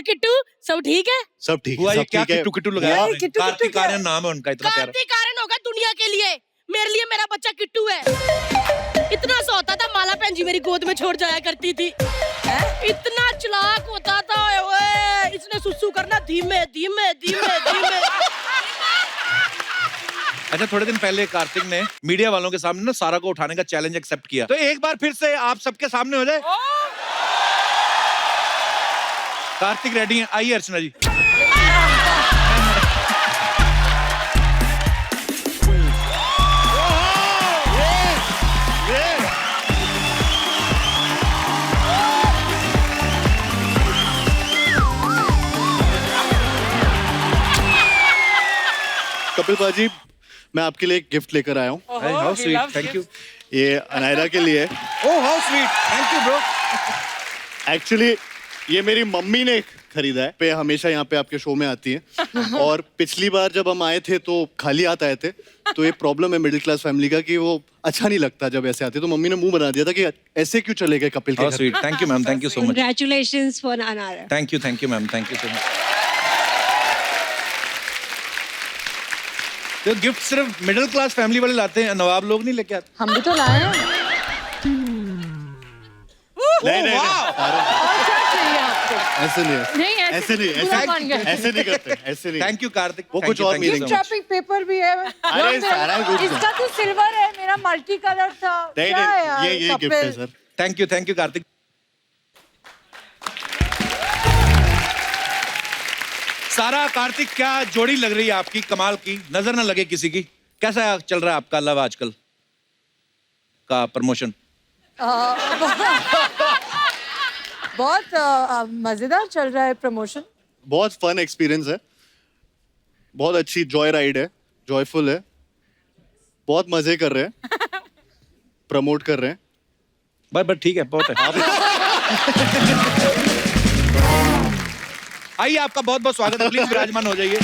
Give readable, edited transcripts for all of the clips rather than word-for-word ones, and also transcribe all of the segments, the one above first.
और किट्टू सब ठीक है? सब ठीक हुआ है, ये सब क्या ठीक है। किट्टू किट्टू लगाया नहीं, आपने? किट्टू किट्टू कार्तिक क्या? आर्यन नाम है उनका, इतना प्यारा। कार्तिक आर्यन होगा दुनिया के लिए, मेरे लिए मेरा बच्चा किट्टू है। इतना सा होता था, माला बहन जी मेरी गोद में छोड़ जाया करती थी। इतना चालाक होता था, ओए इसने सुसु करना धीमे धीमे धीमे धीमे। अच्छा, थोड़े दिन पहले कार्तिक ने मीडिया वालों के सामने ना सारा को उठाने का चैलेंज एक्सेप्ट किया, तो एक बार फिर से आप सबके सामने हो जाए। कार्तिक रेडी हैं? आइए अर्चना जी। कपिल बाजी, मैं आपके लिए एक गिफ्ट लेकर आया हूँ। How sweet, thank you. ये अनायरा के लिए। Oh how sweet, thank you bro. Actually ये मेरी मम्मी ने खरीदा है। पे हमेशा यहाँ पे आपके शो में आती है और पिछली बार जब हम आए थे तो खाली हाथ आए थे, तो ये प्रॉब्लम है मिडिल क्लास फैमिली का कि वो अच्छा नहीं लगता जब ऐसे आते, तो मम्मी ने मुंह बना दिया था कि ऐसे क्यों चले गए कपिल के हाउ घर। Sweet, thank you ma'am, thank you so much. Congratulations for Anara. Thank you ma'am, thank you so much. तो गिफ्ट सिर्फ मिडिल क्लास फैमिली वाले लाते हैं, नवाब लोग नहीं लेके आते। हम भी तो लाए हैं। नहीं नहीं, और क्या चाहिए आपको? ऐसे नहीं है। नहीं ऐसे नहीं, पूरा बन गया। ऐसे नहीं करते, ऐसे नहीं। थैंक यू कार्तिक, वो कुछ और गिफ्ट रैपिंग पेपर भी है। अरे सारा कुछ। इसका तो सिल्वर है, मेरा मल्टी कलर था। नहीं क्या है नहीं, यार, ये गिफ्ट है सर। Thank you Kartik. सारा कार्तिक, क्या जोड़ी लग रही है आपकी, कमाल की, नजर ना लगे किसी की। कैसा चल रहा है आपका लव आजकल का प्रमोशन? बहुत मजेदार चल रहा है प्रमोशन। बहुत फन एक्सपीरियंस है, बहुत अच्छी जॉय राइड है, जॉयफुल है, बहुत मजे कर रहे हैं, प्रमोट कर रहे हैं। बस ठीक है, बहुत है। आइए, आपका बहुत बहुत स्वागत है, प्लीज विराजमान हो जाइए।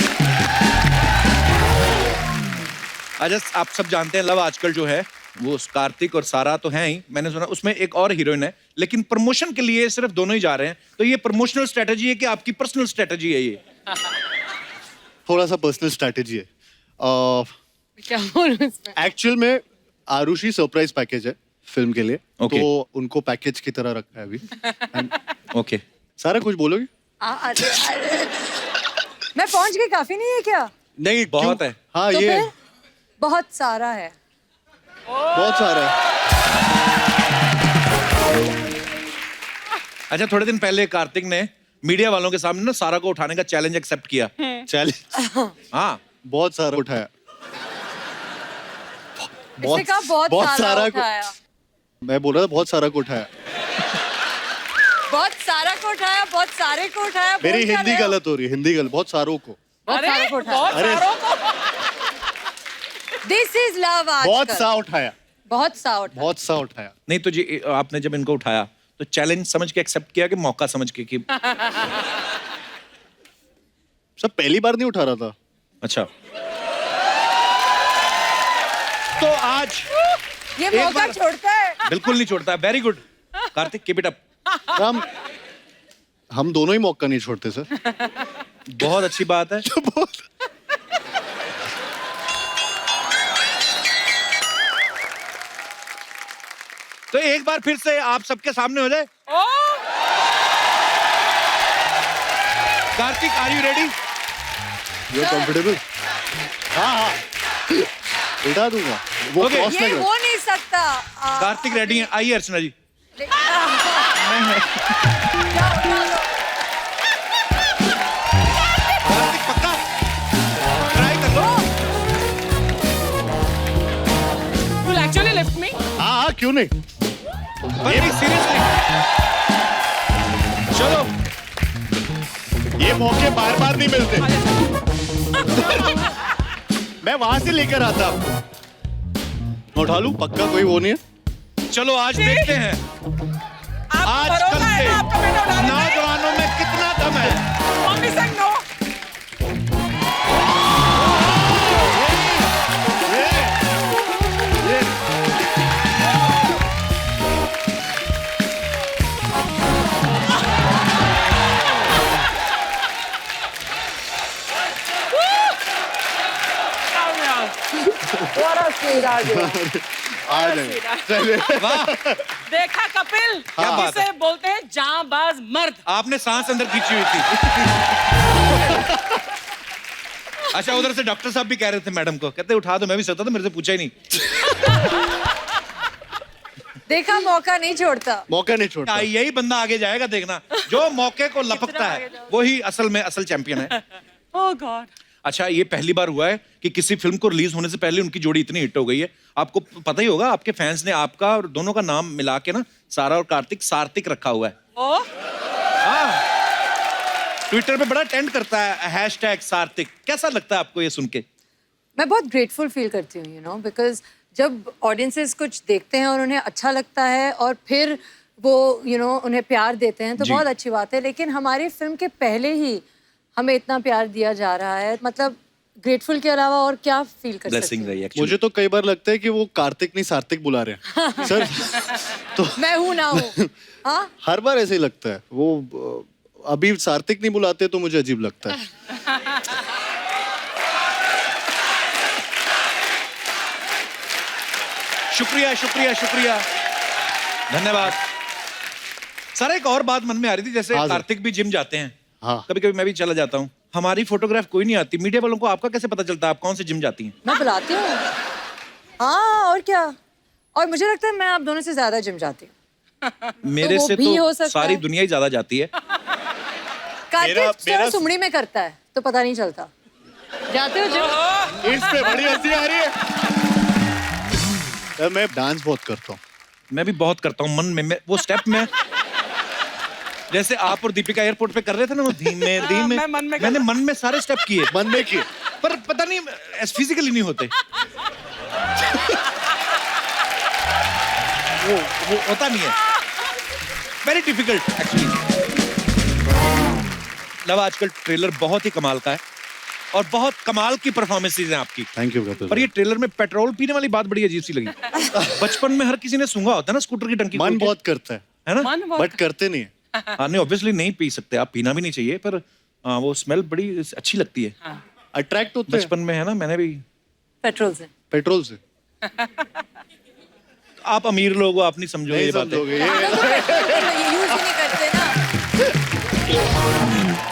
अच्छा, आप सब जानते हैं लव आजकल जो है वो कार्तिक और सारा तो हैं ही, मैंने सुना उसमें एक और हीरोइन है, लेकिन प्रमोशन के लिए सिर्फ दोनों ही जा रहे हैं। तो ये प्रमोशनल स्ट्रेटजी है कि आपकी पर्सनल स्ट्रेटजी है ये? थोड़ा सा पर्सनल स्ट्रैटेजी है। क्या बोलूं इसमें? एक्चुअल में आरुषि सरप्राइज पैकेज है फिल्म के लिए, Okay. तो उनको पैकेज की तरह रखा है अभी। ओके। सारा कुछ बोलोगे? अरे, मैं पहुंच गई, काफी नहीं है क्या? नहीं, बहुत क्यों? है। हाँ, तो ये फिर? बहुत सारा है। बहुत सारा है। अच्छा, थोड़े दिन पहले कार्तिक ने मीडिया वालों के सामने ना सारा को उठाने का चैलेंज एक्सेप्ट किया। चैलेंज हाँ, बहुत सारा उठाया। इसने कहा बहुत सारा को उठाया। मैं बोल रहा था बहुत सारा को उठाया। बहुत सारा को उठाया, बहुत सारे को उठाया। मेरी बोल क्या हिंदी रहे हो? गलत हो रही है, हिंदी गलत। बहुत सारों को, बहुत सारे को उठाया। अरे दिस इज लव आज। बहुत सा उठाया, बहुत सा उठाया। बहुत सा उठाया। नहीं तो जी, आपने जब इनको उठाया तो चैलेंज समझ के एक्सेप्ट किया कि मौका समझ के कि सब पहली बार नहीं उठा रहा था। अच्छा, तो आज ये एक मौका बार- छोड़ता है। बिल्कुल नहीं छोड़ता। Very good Kartik, keep it up. हम दोनों ही मौका नहीं छोड़ते सर। बहुत अच्छी बात है। तो एक बार फिर से आप सबके सामने हो जाए। Kartik, are you ready? You are comfortable? हाँ हाँ, उठा दूंगा वो। Okay. क्रॉस ये नहीं हो नहीं सकता। कार्तिक रेडी हैं? आइए अर्चना जी। कार्तिक पक्का ट्राई कर लो। You'll actually lift me? हाँ हाँ, क्यों नहीं। ये भी सीरियसली चलो। ये मौके बार बार नहीं मिलते। मैं वहां से लेकर आता आपको। मैं उठा लूं, पक्का कोई वो नहीं है। चलो आज देखते हैं आजकल के नौजवानों में कितना दम है। What a sweetheart you are. आ जाए चलिए वाह, देखा कपिल, क्या बात इसे बोलते हैं जांबाज मर्द। आपने सांस अंदर खींची हुई थी। अच्छा, उधर से डॉक्टर साहब भी कह रहे थे मैडम को, कहते उठा दो, मैं भी सकता था, मेरे से पूछा ही नहीं। देखा मौका नहीं छोड़ता। मौका नहीं छोड़ता। यही बंदा आगे जाएगा, देखना, जो मौके को लपकता है वही असल में असल चैंपियन है। ओह गॉड। अच्छा, ये पहली बार हुआ है कि किसी फिल्म को रिलीज होने से पहले उनकी जोड़ी इतनी हिट हो गई है। आपको पता ही होगा, आपके फैंस ने आपका और दोनों का नाम मिला के ना, सारा और कार्तिक, सार्तिक रखा हुआ है। ओह, हाँ, ट्विटर पे बड़ा ट्रेंड करता है हैशटैग सार्तिक। कैसा लगता है आपको ये सुन के? मैं बहुत ग्रेटफुल फील करती हूँ, यू नो, बिकॉज जब ऑडियंसेस कुछ देखते हैं और उन्हें अच्छा लगता है और फिर वो उन्हें प्यार देते हैं तो जी। बहुत अच्छी बात है। लेकिन हमारी फिल्म के पहले ही हमें इतना प्यार दिया जा रहा है, मतलब ग्रेटफुल के अलावा और क्या फील कर सकते ब्लेसिंग हैं। रही है मुझे तो कई बार लगता है कि वो कार्तिक नहीं सार्तिक बुला रहे हैं सर। तो मैं हूँ ना हूँ। हाँ, हर बार ऐसे ही लगता है। वो अभी सार्तिक नहीं बुलाते तो मुझे अजीब लगता है। शुक्रिया शुक्रिया शुक्रिया, धन्यवाद। सर, एक और बात मन में आ रही थी, जैसे हाँ सर। कार्तिक भी जिम जाते हैं, हाँ। कभी कभी मैं भी चला जाता हूँ। हमारी फोटोग्राफ कोई नहीं आती, मीडिया वालों को आपका कैसे पता चलता है आप कौन से जिम जाती हैं? मैं बुलाती हूँ। हाँ, और क्या। और मुझे लगता है मैं आप दोनों से ज्यादा जिम जाती हूँ। मेरे वो से भी हो तो सकता सारी है। दुनिया ही ज्यादा जाती है। कार्तिक मेरा- थोड़ा सुमड़ी में करता है तो पता नहीं चलता। जाते हो जिम? इस पे बड़ी हंसी आ रही है। मैं डांस बहुत करता हूँ। मैं भी बहुत करता हूँ मन में, वो स्टेप में, जैसे आप और दीपिका एयरपोर्ट पे कर रहे थे ना, वो धीमे धीमे, मैं मन में मैंने मन में सारे स्टेप किए, मन में किए। पर पता नहीं फिजिकली नहीं होते। वो होता नहीं है, वेरी डिफिकल्ट एक्चुअली। लव आजकल ट्रेलर बहुत ही कमाल का है और बहुत कमाल की परफॉर्मेंसेज हैं आपकी। Thank you Kapil. पर ये ट्रेलर में पेट्रोल पीने वाली बात बड़ी अजीब सी लगी। बचपन में हर किसी ने सूंघा होता है ना स्कूटर की टंकी मन खोल के, बहुत करता है ना? मन बहुत है बट करते नहीं है। हाँ, नहीं, ऑब्वियसली नहीं पी सकते आप, पीना भी नहीं चाहिए, पर वो स्मेल बड़ी अच्छी लगती है। अट्रैक्ट होते हैं बचपन में है ना, मैंने भी। पेट्रोल से। पेट्रोल से। आप अमीर लोग हो, आप नहीं समझोगे नहीं ये बातें। समझोगे ये। यूज ही नहीं करते ना।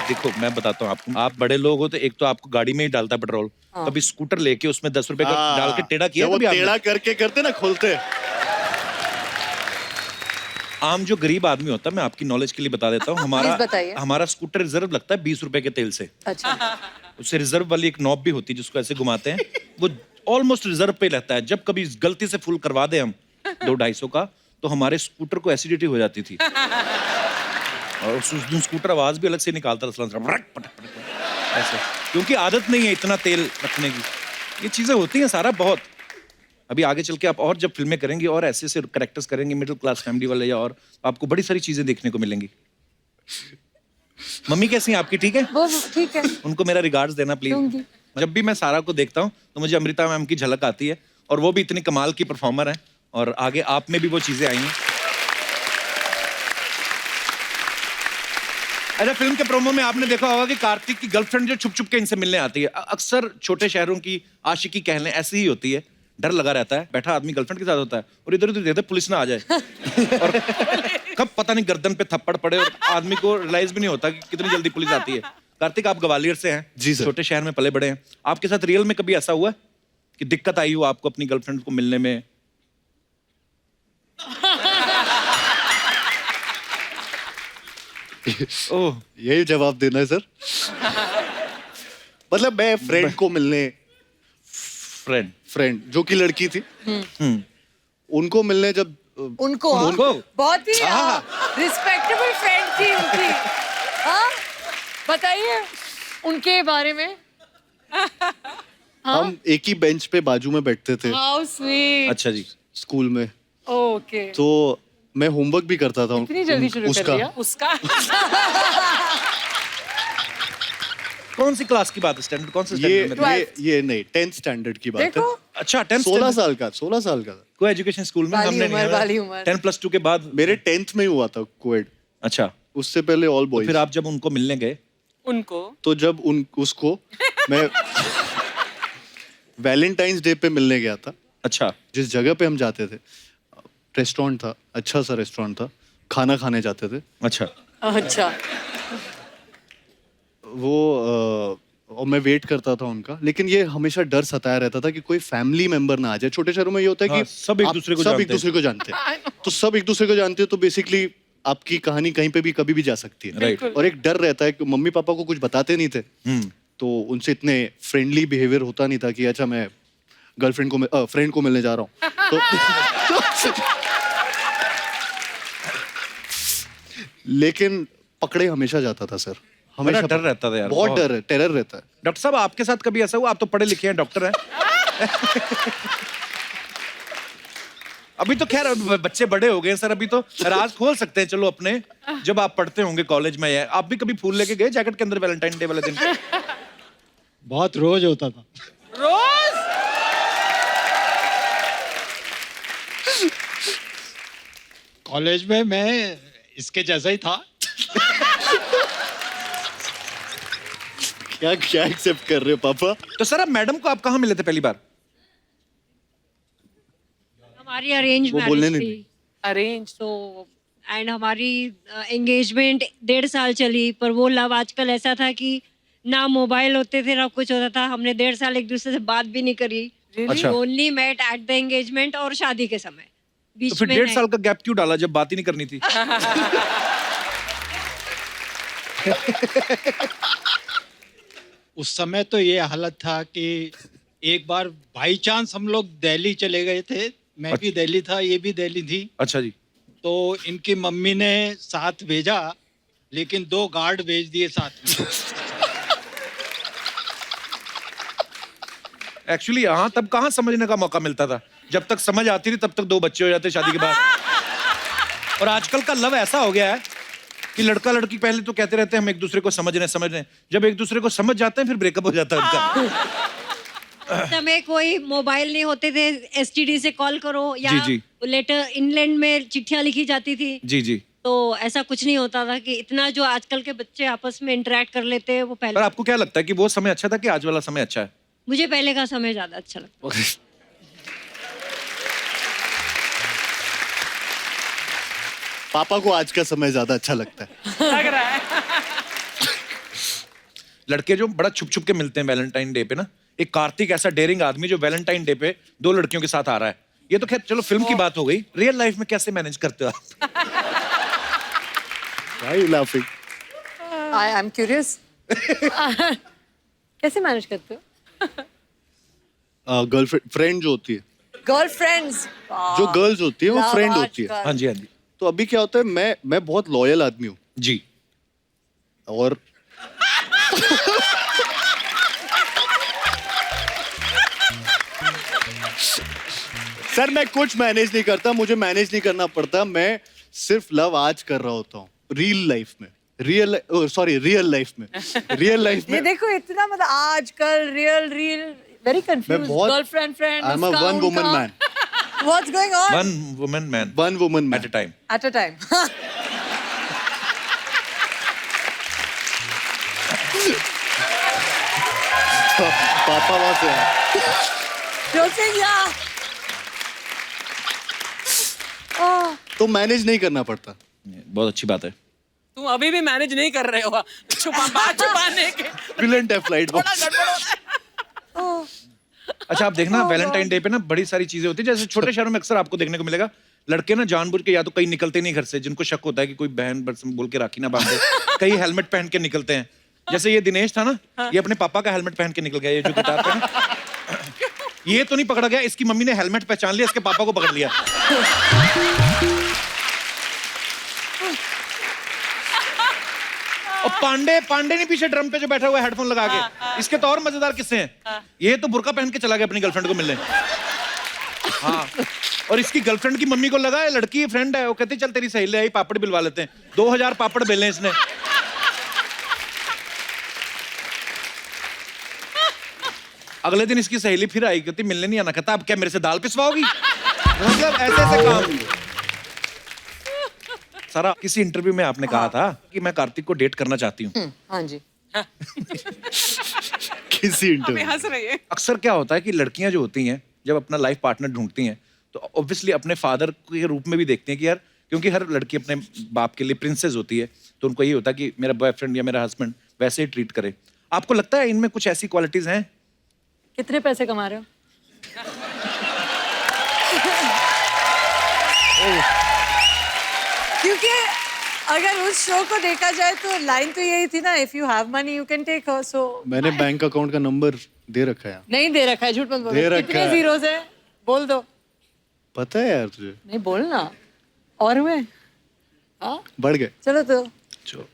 देखो, मैं बताता हूँ आपको, आप बड़े लोग हो तो एक तो आपको गाड़ी में ही डालता है पेट्रोल, कभी स्कूटर लेके उसमें 10 रुपए का डाल के टेढ़ा किया जब वो कभी आपने? टेढ़ा करके करते ना, खोलते। आम जो गरीब आदमी होता है, मैं आपकी नॉलेज के लिए बता देता हूँ, Please बताइए। हमारा स्कूटर रिजर्व लगता है 20 रुपए के तेल से। अच्छा। उससे रिजर्व वाली एक नॉब भी होती है जिसको ऐसे घुमाते हैं, वो ऑलमोस्ट रिजर्व पे रहता है। जब कभी गलती से फुल करवा दे हम 200-250 का, तो हमारे स्कूटर को एसिडिटी हो जाती थी। और उस दिन स्कूटर आवाज भी अलग से निकालता था, ऐसे, क्योंकि आदत नहीं है इतना तेल रखने की। ये चीजें होती हैं सारा बहुत। अभी आगे चल के आप और जब फिल्में करेंगे और ऐसे ऐसे कैरेक्टर्स करेंगे मिडिल क्लास फैमिली वाले, या और आपको बड़ी सारी चीजें देखने को मिलेंगी। मम्मी कैसी हैं आपकी? ठीक है, वो ठीक है। उनको मेरा रिगार्ड्स देना प्लीज। दूंगी। जब भी मैं सारा को देखता हूँ तो मुझे अमृता मैम की झलक आती है, और वो भी इतनी कमाल की परफॉर्मर है, और आगे आप में भी वो चीजें आई हैं। अच्छा, फिल्म के प्रोमो में आपने देखा होगा कि कार्तिक की गर्लफ्रेंड जो छुप छुप के इनसे मिलने आती है। अक्सर छोटे शहरों की आशिकी कह लें ऐसी ही होती है, डर लगा रहता है, बैठा आदमी गर्लफ्रेंड के साथ होता है और इधर उधर देखते पुलिस ना आ जाए और कब पता नहीं गर्दन पे थप्पड़ पड़े और आदमी को रियलाइज भी नहीं होता कि कितनी जल्दी पुलिस आती है। कार्तिक, आप ग्वालियर से हैं, जी सर। छोटे शहर में पले बड़े हैं, आपके साथ रियल में कभी ऐसा हुआ है कि दिक्कत आई हो आपको अपनी गर्लफ्रेंड को मिलने में? ओह, यही जवाब देना है सर। मतलब मैं फ्रेंड को मिलने, फ्रेंड जो कि लड़की थी, उनको मिलने जब उनको उनको? बहुत ही हाँ। रिस्पेक्टेबल फ्रेंड थी उनकी। हाँ, बताइए उनके बारे में। हम एक ही बेंच पे बाजू में बैठते थे हाउ स्वीट। अच्छा जी। स्कूल में, ओके। तो मैं होमवर्क भी करता था इतनी जल्दी शुरू कर दिया। उसका कौन सी क्लास की बात है? स्टैंडर्ड कौन से ये स्टैंडर्ड में? ये नहीं, 10th स्टैंडर्ड की बात है। देखो, अच्छा, 10th 16 साल का था। कोई एजुकेशन स्कूल में वाली हमने उम्र, वाली उम्र। 10+2 के बाद। मेरे 10th में ही हुआ था कोएड, अच्छा, उससे पहले ऑल बॉयज। फिर आप जब उनको मिलने गए उनको तो जब उसको मैं वैलेंटाइंस डे पे मिलने गया था। अच्छा जिस जगह पे हम जाते थे, रेस्टोरेंट था, अच्छा सा रेस्टोरेंट था, खाना खाने जाते थे। अच्छा अच्छा वो और मैं वेट करता था उनका, लेकिन ये हमेशा डर सताया रहता था कि कोई फैमिली मेंबर ना आ जाए। छोटे शहरों में ये होता है हाँ, कि सब एक आप दूसरे को सब जानते एक दूसरे को जानते हैं। तो सब एक दूसरे को जानते हैं, तो बेसिकली आपकी कहानी कहीं पे भी कभी भी जा सकती है। Right. और एक डर रहता है कि मम्मी पापा को कुछ बताते नहीं थे, तो उनसे इतने फ्रेंडली बिहेवियर होता नहीं था कि अच्छा मैं गर्लफ्रेंड को फ्रेंड को मिलने जा रहा हूँ। लेकिन पकड़े हमेशा जाता था सर, बड़ा हमेशा डर रहता था यार, बहुत बहुत। डर है, टेरर रहता है। डॉक्टर साहब आपके साथ कभी ऐसा हुआ? आप तो पढ़े लिखे हैं, डॉक्टर हैं। अभी तो खैर बच्चे बड़े हो गए सर, अभी तो राज खोल सकते हैं चलो अपने। जब आप पढ़ते होंगे कॉलेज में, या आप भी कभी फूल लेके गए जैकेट के अंदर वैलेंटाइन डे वाले दिन? बहुत रोज होता था। रोज कॉलेज में मैं इसके जैसा ही था। क्या क्या एक्सेप्ट कर रहे हो पापा? तो सर अब मैडम को आप कहाँ मिले थे पहली बार? हमारी अरेंज वो बोलने मैरिज नहीं थी अरेंज तो एंड हमारी एंगेजमेंट 1.5 साल चली, पर वो लव आजकल ऐसा था कि ना मोबाइल होते थे ना कुछ होता था। हमने 1.5 साल एक दूसरे से बात भी नहीं करी। अच्छा। Only met at the engagement और शादी के समय तो बीच फिर में 1.5 नहीं। साल का गैप क्यों डाला जब बात ही नहीं करनी थी? उस समय तो ये हालत था कि एक बार बाई चांस हम लोग दिल्ली चले गए थे। मैं भी दिल्ली था, ये भी दिल्ली थी। अच्छा जी। तो इनकी मम्मी ने साथ भेजा, लेकिन 2 गार्ड भेज दिए साथ में। एक्चुअली हाँ, तब कहाँ समझने का मौका मिलता था। जब तक समझ आती थी तब तक 2 बच्चे हो जाते शादी के बाद। और आजकल का लव ऐसा हो गया है कि लड़का लड़की पहले तो कहते रहते हैं हम एक दूसरे को समझ रहे हैं। जब एक दूसरे को समझ जाते हैं फिर ब्रेकअप हो जाता है उनका। उस समय कोई मोबाइल नहीं होते थे, एसटीडी से कॉल करो या जी। लेटर इंग्लैंड में चिट्ठियां लिखी जाती थी। जी जी। तो ऐसा कुछ नहीं होता था कि इतना जो आजकल के बच्चे आपस में इंटरेक्ट कर लेते हैं वो पर पहले। आपको क्या लगता है कि वो समय अच्छा था कि आज वाला समय अच्छा है? मुझे पहले का समय ज्यादा अच्छा लगता है। पापा को आज का समय ज्यादा अच्छा लगता है। लग रहा है। लड़के जो बड़ा छुप छुप के मिलते हैं वैलेंटाइन डे पे ना, एक कार्तिक ऐसा डेयरिंग आदमी जो वैलेंटाइन डे पे 2 लड़कियों के साथ आ रहा है। ये तो खैर चलो फिल्म की बात हो गई, रियल लाइफ में कैसे मैनेज करते हो आप? Why are you laughing? I am curious. कैसे मैनेज करते हो? गर्लफ्रेंड फ्रेंड जो होती है, गर्लफ्रेंड्स जो गर्ल्स होती है वो फ्रेंड होती है। हाँ जी हाँ जी। तो अभी क्या होता है, मैं बहुत लॉयल आदमी हूँ जी। और सर मैं कुछ मैनेज नहीं करता, मुझे मैनेज नहीं करना पड़ता। मैं सिर्फ लव आज कर रहा होता हूँ रियल लाइफ में। रियल लाइफ में ये देखो इतना मतलब आजकल रियल वेरी मैं कंफ्यूज। बहुत girlfriend friend I am a one woman man. What's going on one woman man one woman at a man. Time. At a time? पापा वहां से है। जोकिंग या तो मैनेज नहीं करना पड़ता। बहुत अच्छी बात है। तुम अभी भी मैनेज नहीं कर रहे हो बात छुपाने के। विलेंट है फ्लाइट बड़ा गड़बड़ हो रहा है। अच्छा आप देखना वैलेंटाइन डे पे ना बड़ी सारी चीजें होती है। जैसे छोटे शहरों में अक्सर आपको देखने को मिलेगा लड़के ना जानबूझ के या तो कहीं निकलते नहीं घर से, जिनको शक होता है कि कोई बहन बोल के राखी ना बांधे, कई हेलमेट पहन के निकलते हैं। जैसे ये दिनेश था ना, ये अपने पापा का हेलमेट पहन के निकल गया। ये जो गिटार पे ना, ये तो नहीं पकड़ा गया, इसकी मम्मी ने हेलमेट पहचान लिया, इसके पापा को पकड़ लिया। और पांडे नहीं पीछे ड्रम पे जो बैठा हुआ है हेडफोन लगा के, इसके तो और मजेदार किस्से हैं। ये तो बुर्का पहन के चला गया अपनी गर्लफ्रेंड को मिलने। हाँ, और इसकी गर्लफ्रेंड की मम्मी को लगा है लड़की फ्रेंड है, वो कहती चल तेरी सहेली आई पापड़ बिलवा लेते हैं। 2000 पापड़ बेले इसने। अगले दिन इसकी सहेली फिर आई, कहती मिलने नहीं आना। कहता अब क्या मेरे से दाल पिसवाओगी? मतलब ऐसे ऐसे काम। सारा किसी इंटरव्यू में आपने कहा था कि मैं कार्तिक को डेट करना चाहती हूँ। हाँ जी। किसी अभी इंटरव्यू हंस रही है। अक्सर क्या होता है कि लड़कियां जो होती हैं जब अपना लाइफ पार्टनर ढूंढती हैं तो ऑब्वियसली अपने फादर के रूप में भी देखती हैं कि यार, क्योंकि हर लड़की अपने बाप के लिए प्रिंसेस होती है, तो उनको ये होता है कि मेरा बॉयफ्रेंड या मेरा हस्बैंड वैसे ही ट्रीट करे। आपको लगता है इनमें कुछ ऐसी क्वालिटीज हैं? कितने पैसे कमा रहे हो? क्योंकि अगर उस शो को देखा जाए तो लाइन तो यही थी ना, if you have money you can take her. So मैंने बैंक अकाउंट का नंबर दे रखा है। नहीं दे रखा है, झूठ मत बोलो। दे रखा कितने है। जीरोस है बोल दो। पता है यार तुझे, नहीं बोलना। और हुए? हाँ बढ़ गए। चलो तो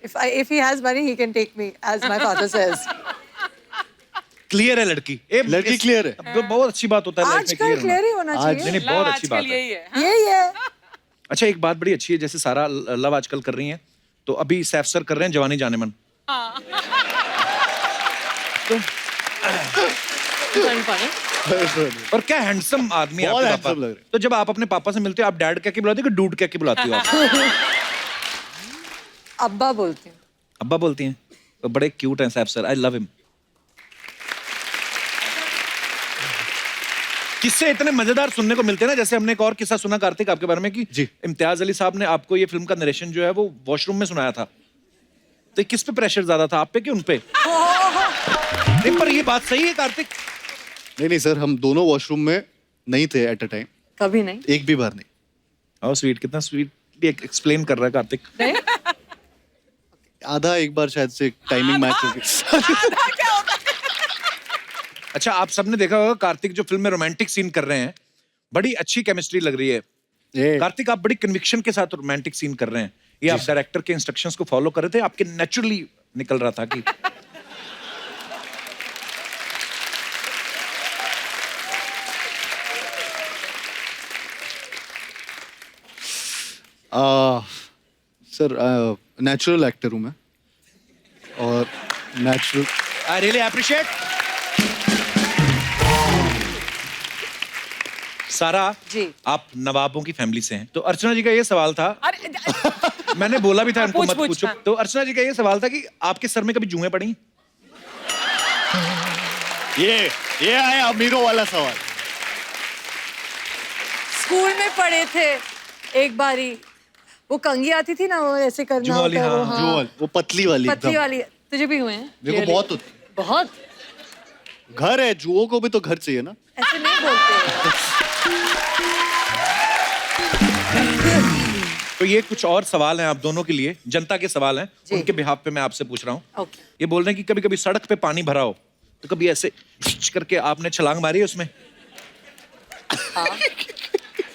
if he has money he can take me as my father says. Clear है लड़की? लड़की clear है। अब बहुत अच्छी बात होता है लाइफ में आजकल क्लियर ही होना नहीं चाहिए। नहीं, बहुत अच्छी बात आजकल है। यही है। यही है। अच्छा, एक बात बड़ी अच्छी है, जैसे सारा लव आजकल कर रही हैं, तो अभी सैफ सर कर रहे हैं जवानी जाने मन। और क्या हैंडसम आदमी है बहुत आपके handsome पापा। लग रहे हैं। तो जब आप अपने पापा से मिलते हो, आप डैड कह के बुलाते हो कि डूड कह के बुलाती हो आप? अब्बा बोलती हूँ। अब्बा बोलती हैं? तो बड़े क्यूट हैं Saif sir, I love him. किस्से इतने मजेदार सुनने को मिलते हैं ना, जैसे हमने एक और किस्सा सुना कार्तिक आपके बारे में कि जी। इम्तियाज अली साहब ने आपको ये फिल्म का नरेशन जो है वो वॉशरूम में सुनाया था। तो किस पे प्रेशर ज्यादा था, आप पे कि उन पे? नहीं, पर ये बात सही है कार्तिक। नहीं सर, हम दोनों वॉशरूम में नहीं थे एट अ टाइम, कभी नहीं। एक भी बार नहीं। हाउ स्वीट, कितना स्वीट एक्सप्लेन कर रहा है कार्तिक। नहीं? आधा एक बार शायद से टाइमिंग मैच हो गई। अच्छा, आप सबने देखा होगा कार्तिक जो फिल्म में रोमांटिक सीन कर रहे हैं, बड़ी अच्छी केमिस्ट्री लग रही है। ये कार्तिक, आप बड़ी कन्विक्शन के साथ रोमांटिक सीन कर रहे हैं। ये आप डायरेक्टर के इंस्ट्रक्शंस को फॉलो कर रहे थे, आपके नेचुरली निकल रहा था कि सर नेचुरल एक्टर हूँ मैं, और नेचुरल आई रियली अप्रिशिएट। सारा जी। आप नवाबों की फैमिली से हैं, तो अर्चना जी का ये सवाल था, अरे मैंने बोला भी था इनको मत पूछ, पूछो। हाँ। तो अर्चना जी का ये सवाल था कि आपके सर में कभी जुएं पड़ी? ये आया अमीरों वाला सवाल। स्कूल में पढ़े थे एक बारी, वो कंघी आती थी ना, वो ऐसे करना जुआ वाली, होता है, वो, हाँ, हाँ, वो पतली वाली पतली एकदम। वाली। तुझे भी हुए हैं? मेरे को Really? बहुत होती। बहुत। घर है, जुओं को भी तो घर चाहिए ना। ऐसे नहीं बोलते। तो ये कुछ और सवाल हैं आप दोनों के लिए, जनता के सवाल हैं, जी। उनके बिहाफ पे मैं आपसे पूछ रहा हूँ। ओके। ये बोल रहे हैं कि कभी कभी सड़क पे पानी भरा हो तो कभी ऐसे करके आपने छलांग मारी है उसमें?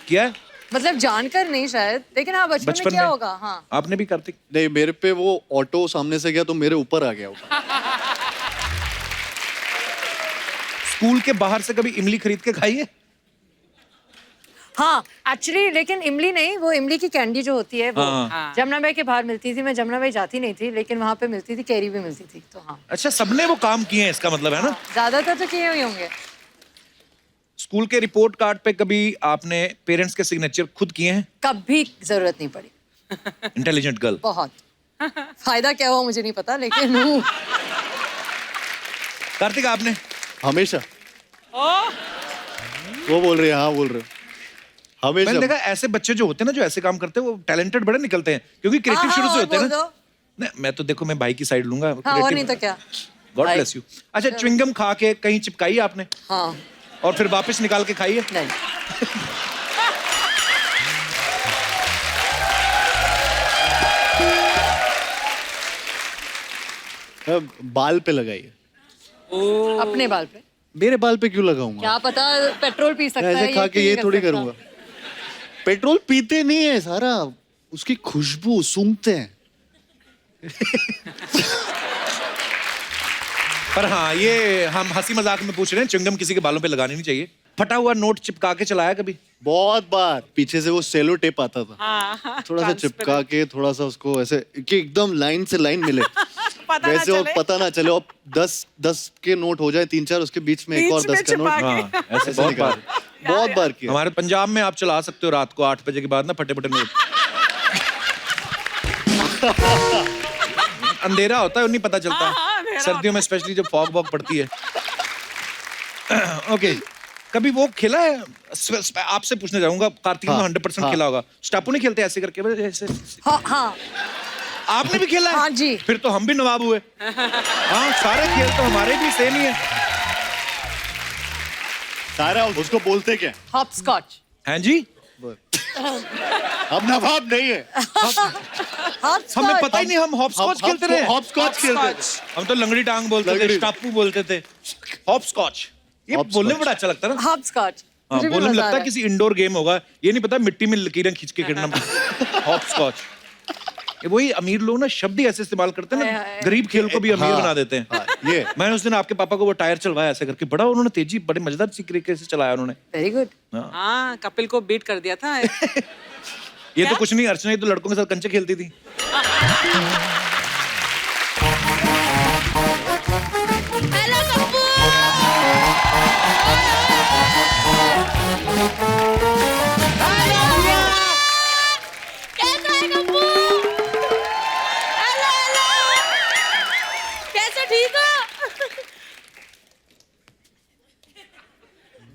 किया है? मतलब जानकर नहीं शायद, लेकिन हाँ बचपन में क्या होगा। हाँ आपने भी कार्तिक? नहीं, मेरे पे वो ऑटो सामने से गया तो मेरे ऊपर आ गया वो। स्कूल के बाहर से कभी इमली खरीद के खाई है? हाँ एक्चुअली, लेकिन इमली नहीं, वो इमली की कैंडी जो होती है वो हाँ। जमुना बाई के बाहर मिलती थी। मैं जमुना बाई जाती नहीं थी, लेकिन वहाँ पे मिलती थी, कैरी भी मिलती थी। तो हाँ, अच्छा, सबने वो काम किए हैं, इसका मतलब है ना? ज्यादातर तो किए हुए होंगे। स्कूल के रिपोर्ट कार्ड पे कभी आपने पेरेंट्स के सिग्नेचर खुद किए हैं? कभी जरूरत नहीं पड़ी। Intelligent girl. बहुत फायदा क्या हुआ मुझे नहीं पता, लेकिन हूँ। कार्तिक, आपने? हमेशा। वो बोल रहे हैं, हाँ बोल रहे हैं। मैंने हमेशा। देखा ऐसे बच्चे जो होते हैं ना, जो ऐसे काम करते हैं, वो टैलेंटेड बड़े निकलते हैं, क्योंकि क्रिएटिव शुरू से होते हैं ना। नहीं, मैं तो देखो, मैं भाई की साइड लूंगा। हाँ और नहीं तो क्या। गॉड भाई। Bless you. अच्छा, च्युइंगम खा के कहीं चिपकाई आपने हाँ और फिर वापस निकाल के खाई है? नहीं। बाल पे लगाइए। अपने बाल पे? मेरे बाल पे क्यों लगाऊंगा? क्या पता पेट्रोल पी सकता है। ऐसे खा के क्यों ये नहीं थोड़ी कर सकता? करूंगा। पेट्रोल पीते नहीं है सारा, उसकी खुशबू सूंघते हैं। पर हाँ, ये हम हंसी मजाक में पूछ रहे हैं, च्युइंगम किसी के बालों पे लगानी नहीं चाहिए। फटा हुआ नोट चिपका के चलाया कभी? बहुत बार। पीछे से वो सेलो टेप आता था, हाँ, थोड़ा सा चिपका के, थोड़ा सा उसको ऐसे कि एकदम लाइन से लाइन मिले पता ना वैसे, और चले। पता ना चले। और 10 के नोट हो जाए 3-4, उसके बीच में एक और 10 का नोट। छिपा के। हाँ, ऐसे ऐसे बहुत निकाल। बार। बहुत बार किया। हमारे पंजाब में आप चला सकते हो रात को 8 बजे के बाद ना, फटे फटे नोट। अंधेरा होता है, नहीं पता चलता। हाँ, अंधेरा सर्दियों में स्पेशली जब फॉग वॉग पड़ती है। ओके, कभी वो खेला है? आपसे पूछना चाहूंगा, कार्तिक ने 100% खेला होगा। स्टापू नहीं खेलते ऐसे करके ऐसे? हाँ हाँ आपने भी खेला है? हाँ जी। फिर तो हम भी नवाब हुए। हाँ, सारे खेल तो हमारे भी सेम ही है। सारा उसको बोलते क्या? Hopscotch. हैं जी? हम नवाब नहीं है, हमें पता ही नहीं, हम हॉपस्कॉच खेलते रहे। हॉपस्कॉच खेलते थे। हम तो लंगड़ी टांग बोलते थे, लंगड़ी। स्टापू बोलते थे, हॉपस्कॉच। ये हॉपस्कॉच। बोलने में बड़ा अच्छा लगता है ना। Hopscotch. हाँ, बोलने में लगता है किसी इंडोर गेम होगा। ये नहीं पता मिट्टी में लकीरें खींच के खेलना। हॉपस्कॉच। ये वही अमीर लोग ना शब्द ही ऐसे इस्तेमाल करते हैं ना, गरीब खेल को भी अमीर हाँ, बना देते हैं। ये मैंने उस दिन आपके पापा को वो टायर चलवाया ऐसे करके, बड़ा उन्होंने तेजी, बड़े मजेदार तरीके से चलाया उन्होंने। Very good. हाँ, कपिल को बीट कर दिया था। ये तो कुछ नहीं, अर्चना ये तो लड़कों के साथ कंचे खेलती थी। हेलो गप्पू। कैसा है गप्पू? हेलो हेलो, कैसे ठीक हो?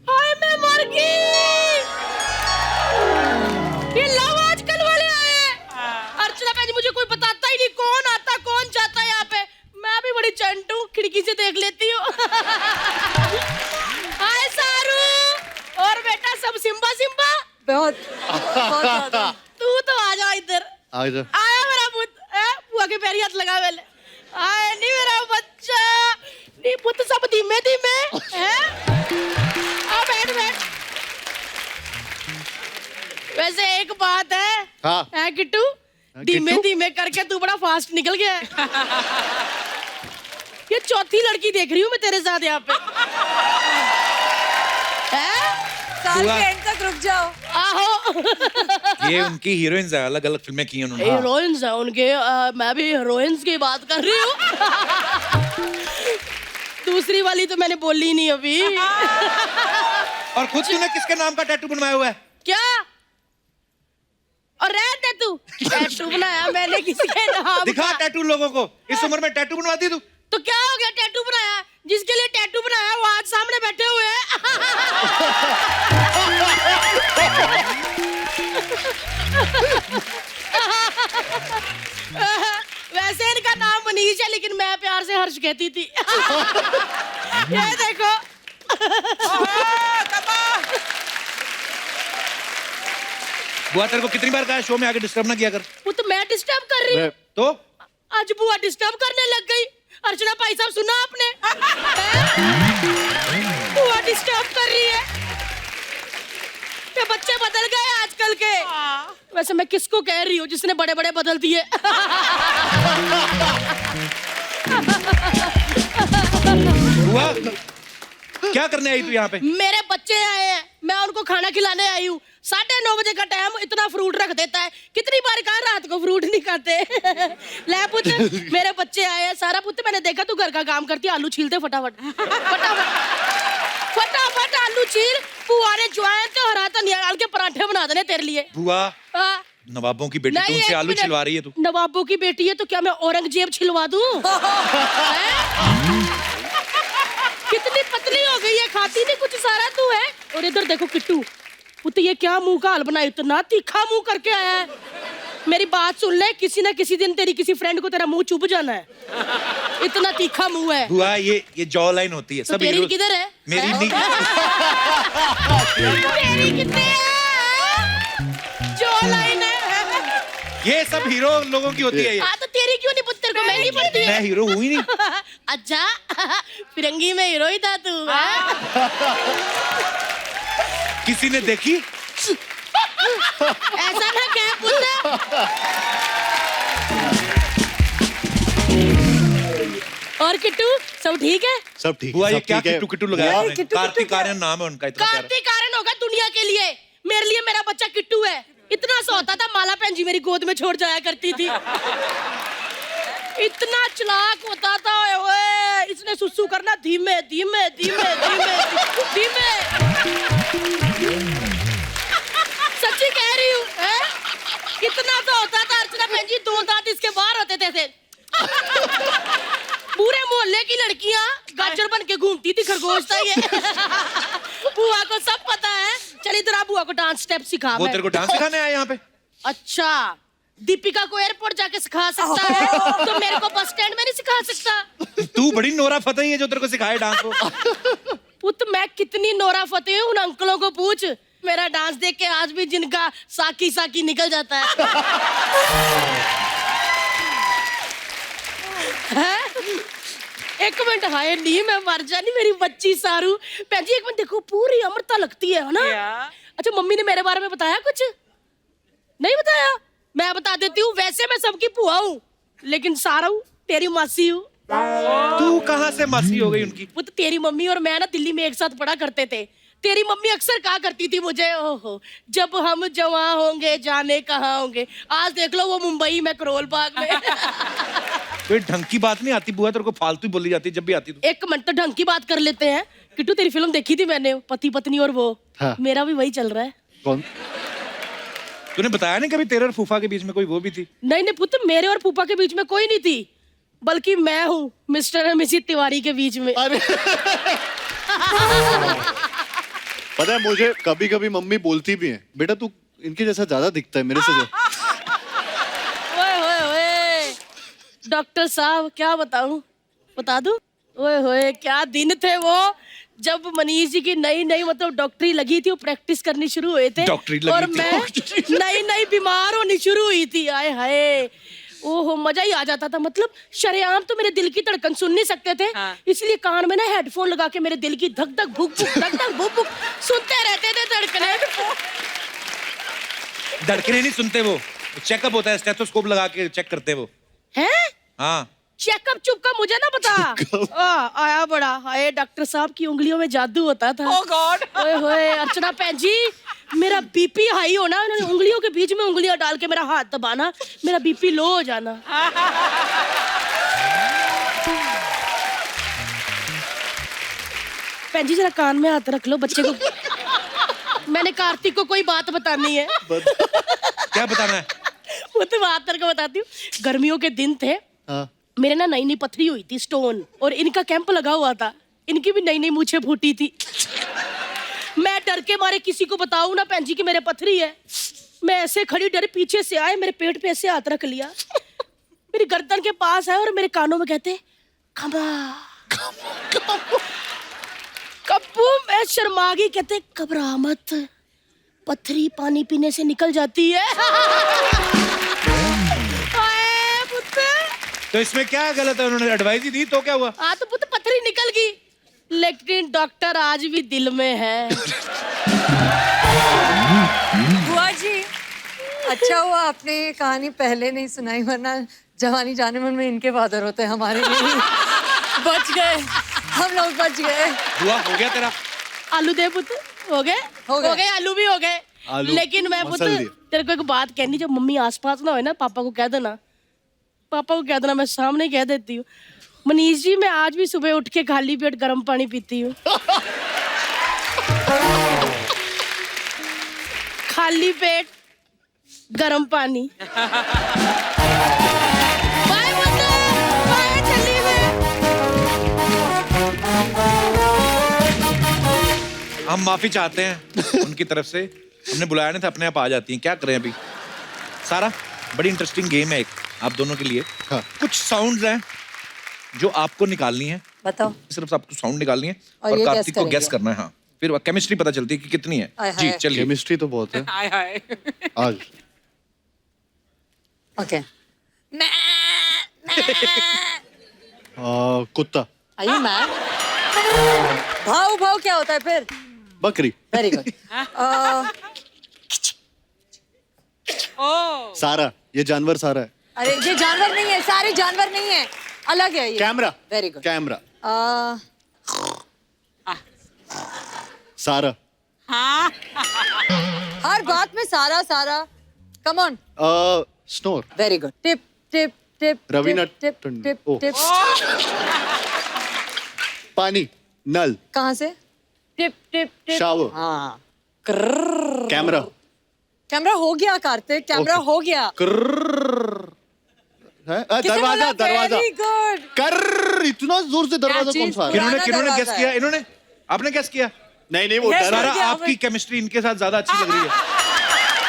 हाय मैं मर गई। ये लव आजकल वाले आए हैं। अर्चना भाई मुझे कोई बताता ही नहीं, कौन आता कौन जाता है यहाँ पे। मैं भी बड़ी चंटू, खिड़की से देख लेती हूँ। हाय सारू, और बेटा सब सिम्बा सिम्बा। बहुत बहुत ज्यादा। तू तो आ जा इधर। आ जा। आया मेरा पुत, बुआ के पैरी हाथ लगा वेले। आया नहीं मेरा बच्चा, नहीं पुत सब धीमे धीमे हैं। आ बैठ बैठ। वैसे एक बात है, हाँ। है किट्टू, धीमे धीमे करके तू बड़ा फास्ट निकल गया है। ये चौथी लड़की देख रही हूँ मैं तेरे साथ यहाँ पे। हैं? साल के एंड तक रुक जाओ। आहो। ये उनकी हीरोइंस है, अलग अलग फिल्में की हैं उन्होंने। हीरोइंस है उनके, मैं भी हीरोइंस की बात कर रही हूँ। दूसरी वाली तो मैंने बोली ही नहीं अभी। और खुद तूने किसके नाम का टैटू बनवाया हुआ है? क्या? और रह दे तू, टैटू बनाया मैंने किसके नाम दिखा का? टैटू लोगों को, इस उम्र में टैटू बनवाती तू? तो क्या हो गया, टैटू बनाया, जिसके लिए टैटू बनाया वो आज सामने बैठे हुए हैं। वैसे इनका नाम मनीष है, लेकिन मैं प्यार से हर्ष कहती थी। ये देखो। बुआ तेरे को कितनी बार कहा है शो में आके डिस्टर्ब ना किया कर? वो तो मैं डिस्टर्ब कर रही हूँ। तो आज बुआ डिस्टर्ब करने लग गई। अर्चना भाई साहब सुना आपने? बुआ डिस्टर्ब कर रही है। ये बच्चे बदल गए आजकल के। वैसे मैं किसको कह रही हूँ जिसने बड़े बड़े बदल दिए? बुआ क्या करने आई तू यहाँ पे? मेरे बच्चे आए हैं, मैं उनको खाना खिलाने आई हूँ। 9:30 बजे का टाइम, इतना फ्रूट रख देता है। कितनी बार कहा रात को फ्रूट नहीं खाते। ले पुत, मेरे बच्चे आए हैं। सारा पुत मैंने देखा तू घर का काम करती है, आलू छीलते फटाफट फटाफट फटाफट आलू छील। बुआ ने ज्वाइन तो हरा धनिया डाल के पराठे बना देने तेरे लिए। बुआ हाँ। नवाबों की बेटी नहीं, तुमसे एक आलू मिनट। छिलवा रही है तू? नवाबों की बेटी है तो क्या मैं औरंगजेब छिलवा दूं? कितनी पतली हो गई है, खाती नहीं कुछ, सारा तू है। और इधर देखो किट्टू, पुत ये क्या मुंह का हाल बनाया, इतना तीखा मुंह करके आया है। मेरी बात सुन ले, किसी ना किसी दिन तेरी किसी फ्रेंड को तेरा मुंह चुभ जाना है। इतना तीखा मुंह है। बुआ ये जॉ लाइन होती है। तो सब तेरी हीरो- किधर है? मेरी हैं? नहीं। तेरी कितने है? जो लाइन है। ये सब हीरो लोगों की होती है ये। हाँ तो तेरी क्यों नहीं पुत्र को महंगी पड़ती है? मैं हीरो हूँ ही नहीं। अच्छा, फिरंगी में हीरो ही था तू। किसी ने देखी? ऐसा ना कह पुत्र। और किट्टू सब ठीक है? सब ठीक। बुआ ये सब क्या ठीक है। किट्टू किट्टू लगाया आपने? किट्टू कार्तिक आर्यन नाम है उनका, इतना प्यारा। कार्तिक आर्यन होगा दुनिया के लिए, मेरे लिए मेरा बच्चा किट्टू है। इतना सा होता था, माला बहन जी मेरी गोद में छोड़ जाया करती थी। इतना चालाक होता था। ओए इसने सुसु करना धीमे धीमे धीमे धीमे धीमे। सच्ची कह रही हूँ। इतना तो होता था अर्चना बहन जी, 2 दांत इसके बाहर होते थे। पूरे मुंह मोहल्ले की लड़कियां गाजर बन के घूमती थी, खरगोश था ये। बुआ को सब पता है। चल इधर आ, बुआ को डांस स्टेप सिखा। वो तेरे को डांस सिखाने आए यहाँ पे? अच्छा, दीपिका को एयरपोर्ट जाके सिखा सकता है तो मेरे को बस स्टैंड में नहीं सिखा सकता? तू बड़ी नोरा फतेही है जो तेरे को सिखाए डांस को। पुत मैं कितनी नोरा फतेही हूँ, उन अंकलों को पूछ। मेरा डांस देख के आज भी जिनका साकी साकी निकल जाता है। एक मिनट, हाय नहीं मैं मर जानी मेरी बच्ची सारू। भैन जी एक मिनट देखो, पूरी अमृता लगती है ना? अच्छा, मम्मी ने मेरे बारे में बताया कुछ? नहीं बताया? मैं बता देती हूँ, वैसे मैं सबकी बुआ हूँ, लेकिन सारू तेरी मासी हूँ। तू कहाँ से मासी हो गई उनकी? वो तो तेरी मम्मी और मैं ना दिल्ली में एक साथ पढ़ा करते थे। तेरी मम्मी अक्सर कहा करती थी मुझे, ओहो जब हम जवां होंगे जाने कहाँ होंगे। आज देख लो वो मुंबई में करोल बाग में। कोई ढंग की बात नहीं आती बुआ, तेरे को फालतू ही बोली जाती है जब भी आती तू। एक मिनट तो ढंग की बात कर लेते हैं। किट्टू तेरी फिल्म देखी थी मैंने, पति पत्नी और वो। हाँ। मेरा भी वही चल रहा है। कौन? तूने बताया नहीं कभी तेरे और फूफा के बीच में कोई वो भी थी? नहीं नहीं पुत्र, मेरे और फूफा के बीच में कोई नहीं थी, बल्कि मैं हूँ मिस्टर और मिसिस तिवारी के बीच में। अरे पता है मुझे कभी कभी मम्मी बोलती भी है, बेटा तू इनके जैसा ज्यादा दिखता है मेरे से। ओए होए होए, डॉक्टर साहब क्या बताऊं, बता दूं? ओए होए क्या दिन थे वो, जब मनीष जी की नई नई मतलब डॉक्टरी लगी थी, वो प्रैक्टिस करनी शुरू हुए थे डॉक्टरी लगी और थी। मैं नई नई बीमार होनी शुरू हुई थी। आए हाय, ओहो मजा ही आ जाता था। मतलब शरेआम तो मेरे दिल की धड़कन सुन नहीं सकते थे, इसलिए कान में ना हेडफोन लगा के मेरे दिल की धक धक भुक भुक धक धक भुक भुक सुनते रहते थे धड़कने। धड़कने नहीं सुनते वो, चेकअप होता है, स्टेथोस्कोप लगा के चेक करते वो। हैं? हाँ चेकअप चुप का मुझे ना बता। आया बड़ा, हाय डॉक्टर साहब की उंगलियों में जादू होता था। Oh God! ओए होए अर्चना भैन जी, मेरा बीपी हाई होना, उन्होंने उंगलियों के बीच में उंगलियां डाल के मेरा हाथ दबाना, मेरा बीपी लो हो जाना। भैन जी जरा कान में हाथ रख लो, बच्चे को मैंने कार्तिक को कोई बात बतानी है। क्या बताना है? वो तो बात करके बताती हूँ। गर्मियों के दिन थे, हाँ। मेरे ना नई नई पथरी हुई थी, स्टोन, और इनका कैंप लगा हुआ था। इनकी भी नई नई मूछें फूटी थी। मैं डर के मारे किसी को बताऊं ना भैन जी कि मेरे पथरी है, मैं ऐसे खड़ी डर, पीछे से आए मेरे पेट पे ऐसे हाथ रख लिया, मेरी गर्दन के पास आए और मेरे कानों में कहते कप्पू। मैं शर्मा गई, कहते घबरा मत, पथरी पानी पीने से निकल जाती है। आए पुत्र, तो इसमें क्या गलत है? उन्होंने एडवाइस ही दी तो क्या हुआ? हाँ तो पुत्र पथरी निकल गई, लेकिन डॉक्टर आज भी दिल में है। बुआ जी, अच्छा हुआ आपने ये कहानी पहले नहीं सुनाई, वरना जवानी जाने मन में इनके फादर होते हमारे लिए। बच गए, हम लोग बच गए। हुआ हो गया तेरा? आलू दे पुत्र, हो गए आलू भी हो गए। आलू लेकिन मैं पुत्र मसल दिए। तेरे को एक बात कहनी, जब मम्मी आसपास ना हो ना, पापा को कह देना, पापा को कह देना, मैं सामने कह देती हूँ, मनीष जी मैं आज भी सुबह उठ के खाली पेट गर्म पानी पीती हूँ। खाली पेट गर्म पानी। बाय पुत्र, बाय चली मैं। हम माफी चाहते हैं उनकी तरफ से, हमने बुलाया नहीं था, अपने आप आ जाती हैं। क्या करें अभी? सारा बड़ी इंटरेस्टिंग गेम है एक आप दोनों के लिए। हाँ। कुछ साउंड्स हैं जो आपको निकालनी है, बताओ। सिर्फ आपको साउंड निकालनी है और और ये कार्तिक को guess गैस करेंगे। करना है। हाँ, फिर केमिस्ट्री पता चलती है कि कितनी है। आय जी हाय। चलिए। केमिस्ट्री तो बहुत है हाय हाय। आज। ओके। कुत्ता। Are you mad? भाव भाव क्या होता है फिर? बकरी। Very good. Oh. सारा, ये जानवर सारा है। अरे ये जानवर नहीं है, सारे जानवर नहीं है, अलग है ये। कैमरा। Very good. कैमरा। आ, सारा। हाँ. हर बात में सारा सारा। Come on. Snore. Very good. Tip tip tip Raveena tip Tandon. Tip oh. Tip. पानी। नल। कहाँ से? Tip tip tip. शावर। हाँ। कैमरा। कैमरा हो गया कार्तिक, कैमरा Okay. हो गया। दरवाजा दरवाजा वेरी गुड कर इतना जोर से दरवाजा कौन सा आ रहा है? किन्होंने गेस दरवाजा किया? है। इन्होंने, आपने गेस किया? नहीं वो Yes, डर सारा किया आपकी केमिस्ट्री इनके साथ ज्यादा अच्छी लग रही है।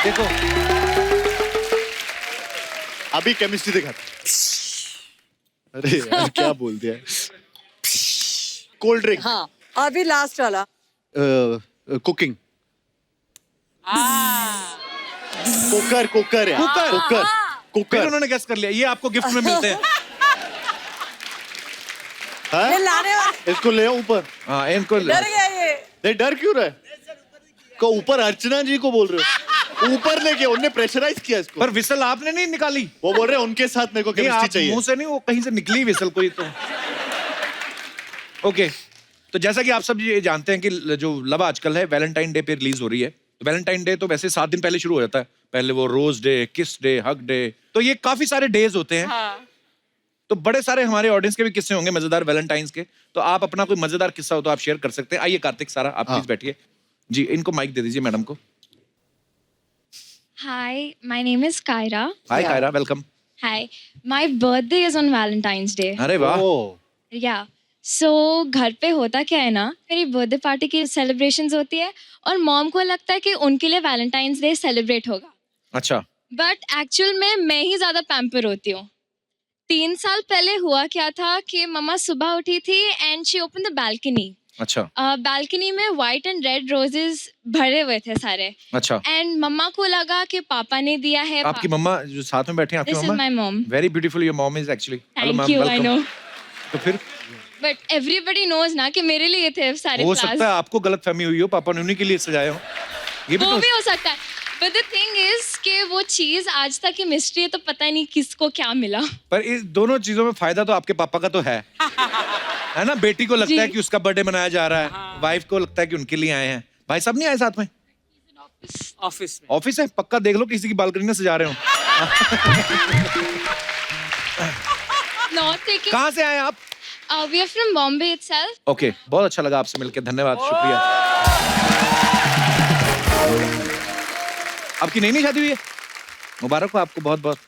देखो अभी केमिस्ट्री दिखा। अरे यार क्या बोल दिया? कोल्ड ड्रिंक, हाँ अभी लास्ट वाला कुकिंग, कुकर कुकर है कुकर फिर कुकर उन्होंने गेस कर लिया। ये आपको गिफ्ट में मिलते हैं। ये लाने वाला इसको ले आओ ऊपर। हाँ, इनको डर गया ये नहीं डर क्यों रहा है? को ऊपर अर्चना जी को बोल रहे हो? ऊपर लेके उनने प्रेशराइज किया इसको। पर विसल आपने नहीं निकाली। वो बोल रहे हैं उनके साथ मेरे को नहीं, केमिस्ट्री आप चाहिए। मुंह से नहीं, वो कहीं से निकली विसल कोई तो। ओके, तो जैसा कि आप सब ये जानते हैं कि जो लव आजकल है वैलेंटाइन डे पे रिलीज हो रही है। तो वैलेंटाइन डे तो वैसे 7 दिन पहले शुरू हो जाता है। पहले वो रोज डे, किस डे, हग डे, तो ये काफी सारे डेज होते हैं। तो बड़े सारे हमारे ऑडियंस के भी किस्से होंगे मजेदार वैलेंटाइंस के। तो आप अपना कोई मजेदार किस्सा हो तो आप शेयर कर सकते हैं। आइए कार्तिक, सारा आप प्लीज बैठिए जी। इनको माइक दे दीजिए मैडम को। Hi, my name is Kyra. Hi Kyra, welcome. Hi, my birthday is on Valentine's Day. अरे वाह, Yeah. So घर पे होता क्या है ना, मेरी बर्थडे पार्टी की सेलिब्रेशंस होती है और मॉम को लगता है कि उनके लिए वैलेंटाइंस डे सेलिब्रेट होगा, अच्छा बट एक्चुअल में मैं ही ज़्यादा पैम्पर होती हूँ। 3 साल पहले हुआ क्या था कि मम्मा सुबह उठी थी and she open the balcony. अच्छा बालकनी में वाइट एंड रेड रोजेस भरे हुए थे सारे, अच्छा। एंड मम्मा को लगा कि पापा ने दिया है। आपकी मम्मा जो साथ में बैठे हैं, आपकी This is मम्मा? my mom. Very beautiful your mom is actually. Thank you, I know. तो फिर बट एवरीबडी नोज ना कि मेरे लिए थे सारे हो फ्लावर्स। सकता है आपको गलतफहमी हुई हो, पापा ने उन्हीं के लिए सजाए हो। ये भी वो तो भी हो सकता है, बट द थिंग इज कि वो चीज आज तक की मिस्ट्री है, तो पता नहीं किसको क्या मिला। पर इस दोनों चीजों में फायदा तो आपके पापा का तो है ना? बेटी को लगता जी। है कि उसका बर्थडे मनाया जा रहा है, वाइफ को लगता है कि उनके लिए आए हैं। भाई साहब नहीं आए साथ में? ऑफिस में। ऑफिस है, पक्का देख लो किसी की बालकनी में सजा रहे हो। Not taking. कहाँ से आए आप? We are from Bombay itself. Okay, बहुत अच्छा लगा आपसे मिलकर, धन्यवाद, शुक्रिया। आपकी नई शादी हुई है? मुबारक हो आपको बहुत बहुत।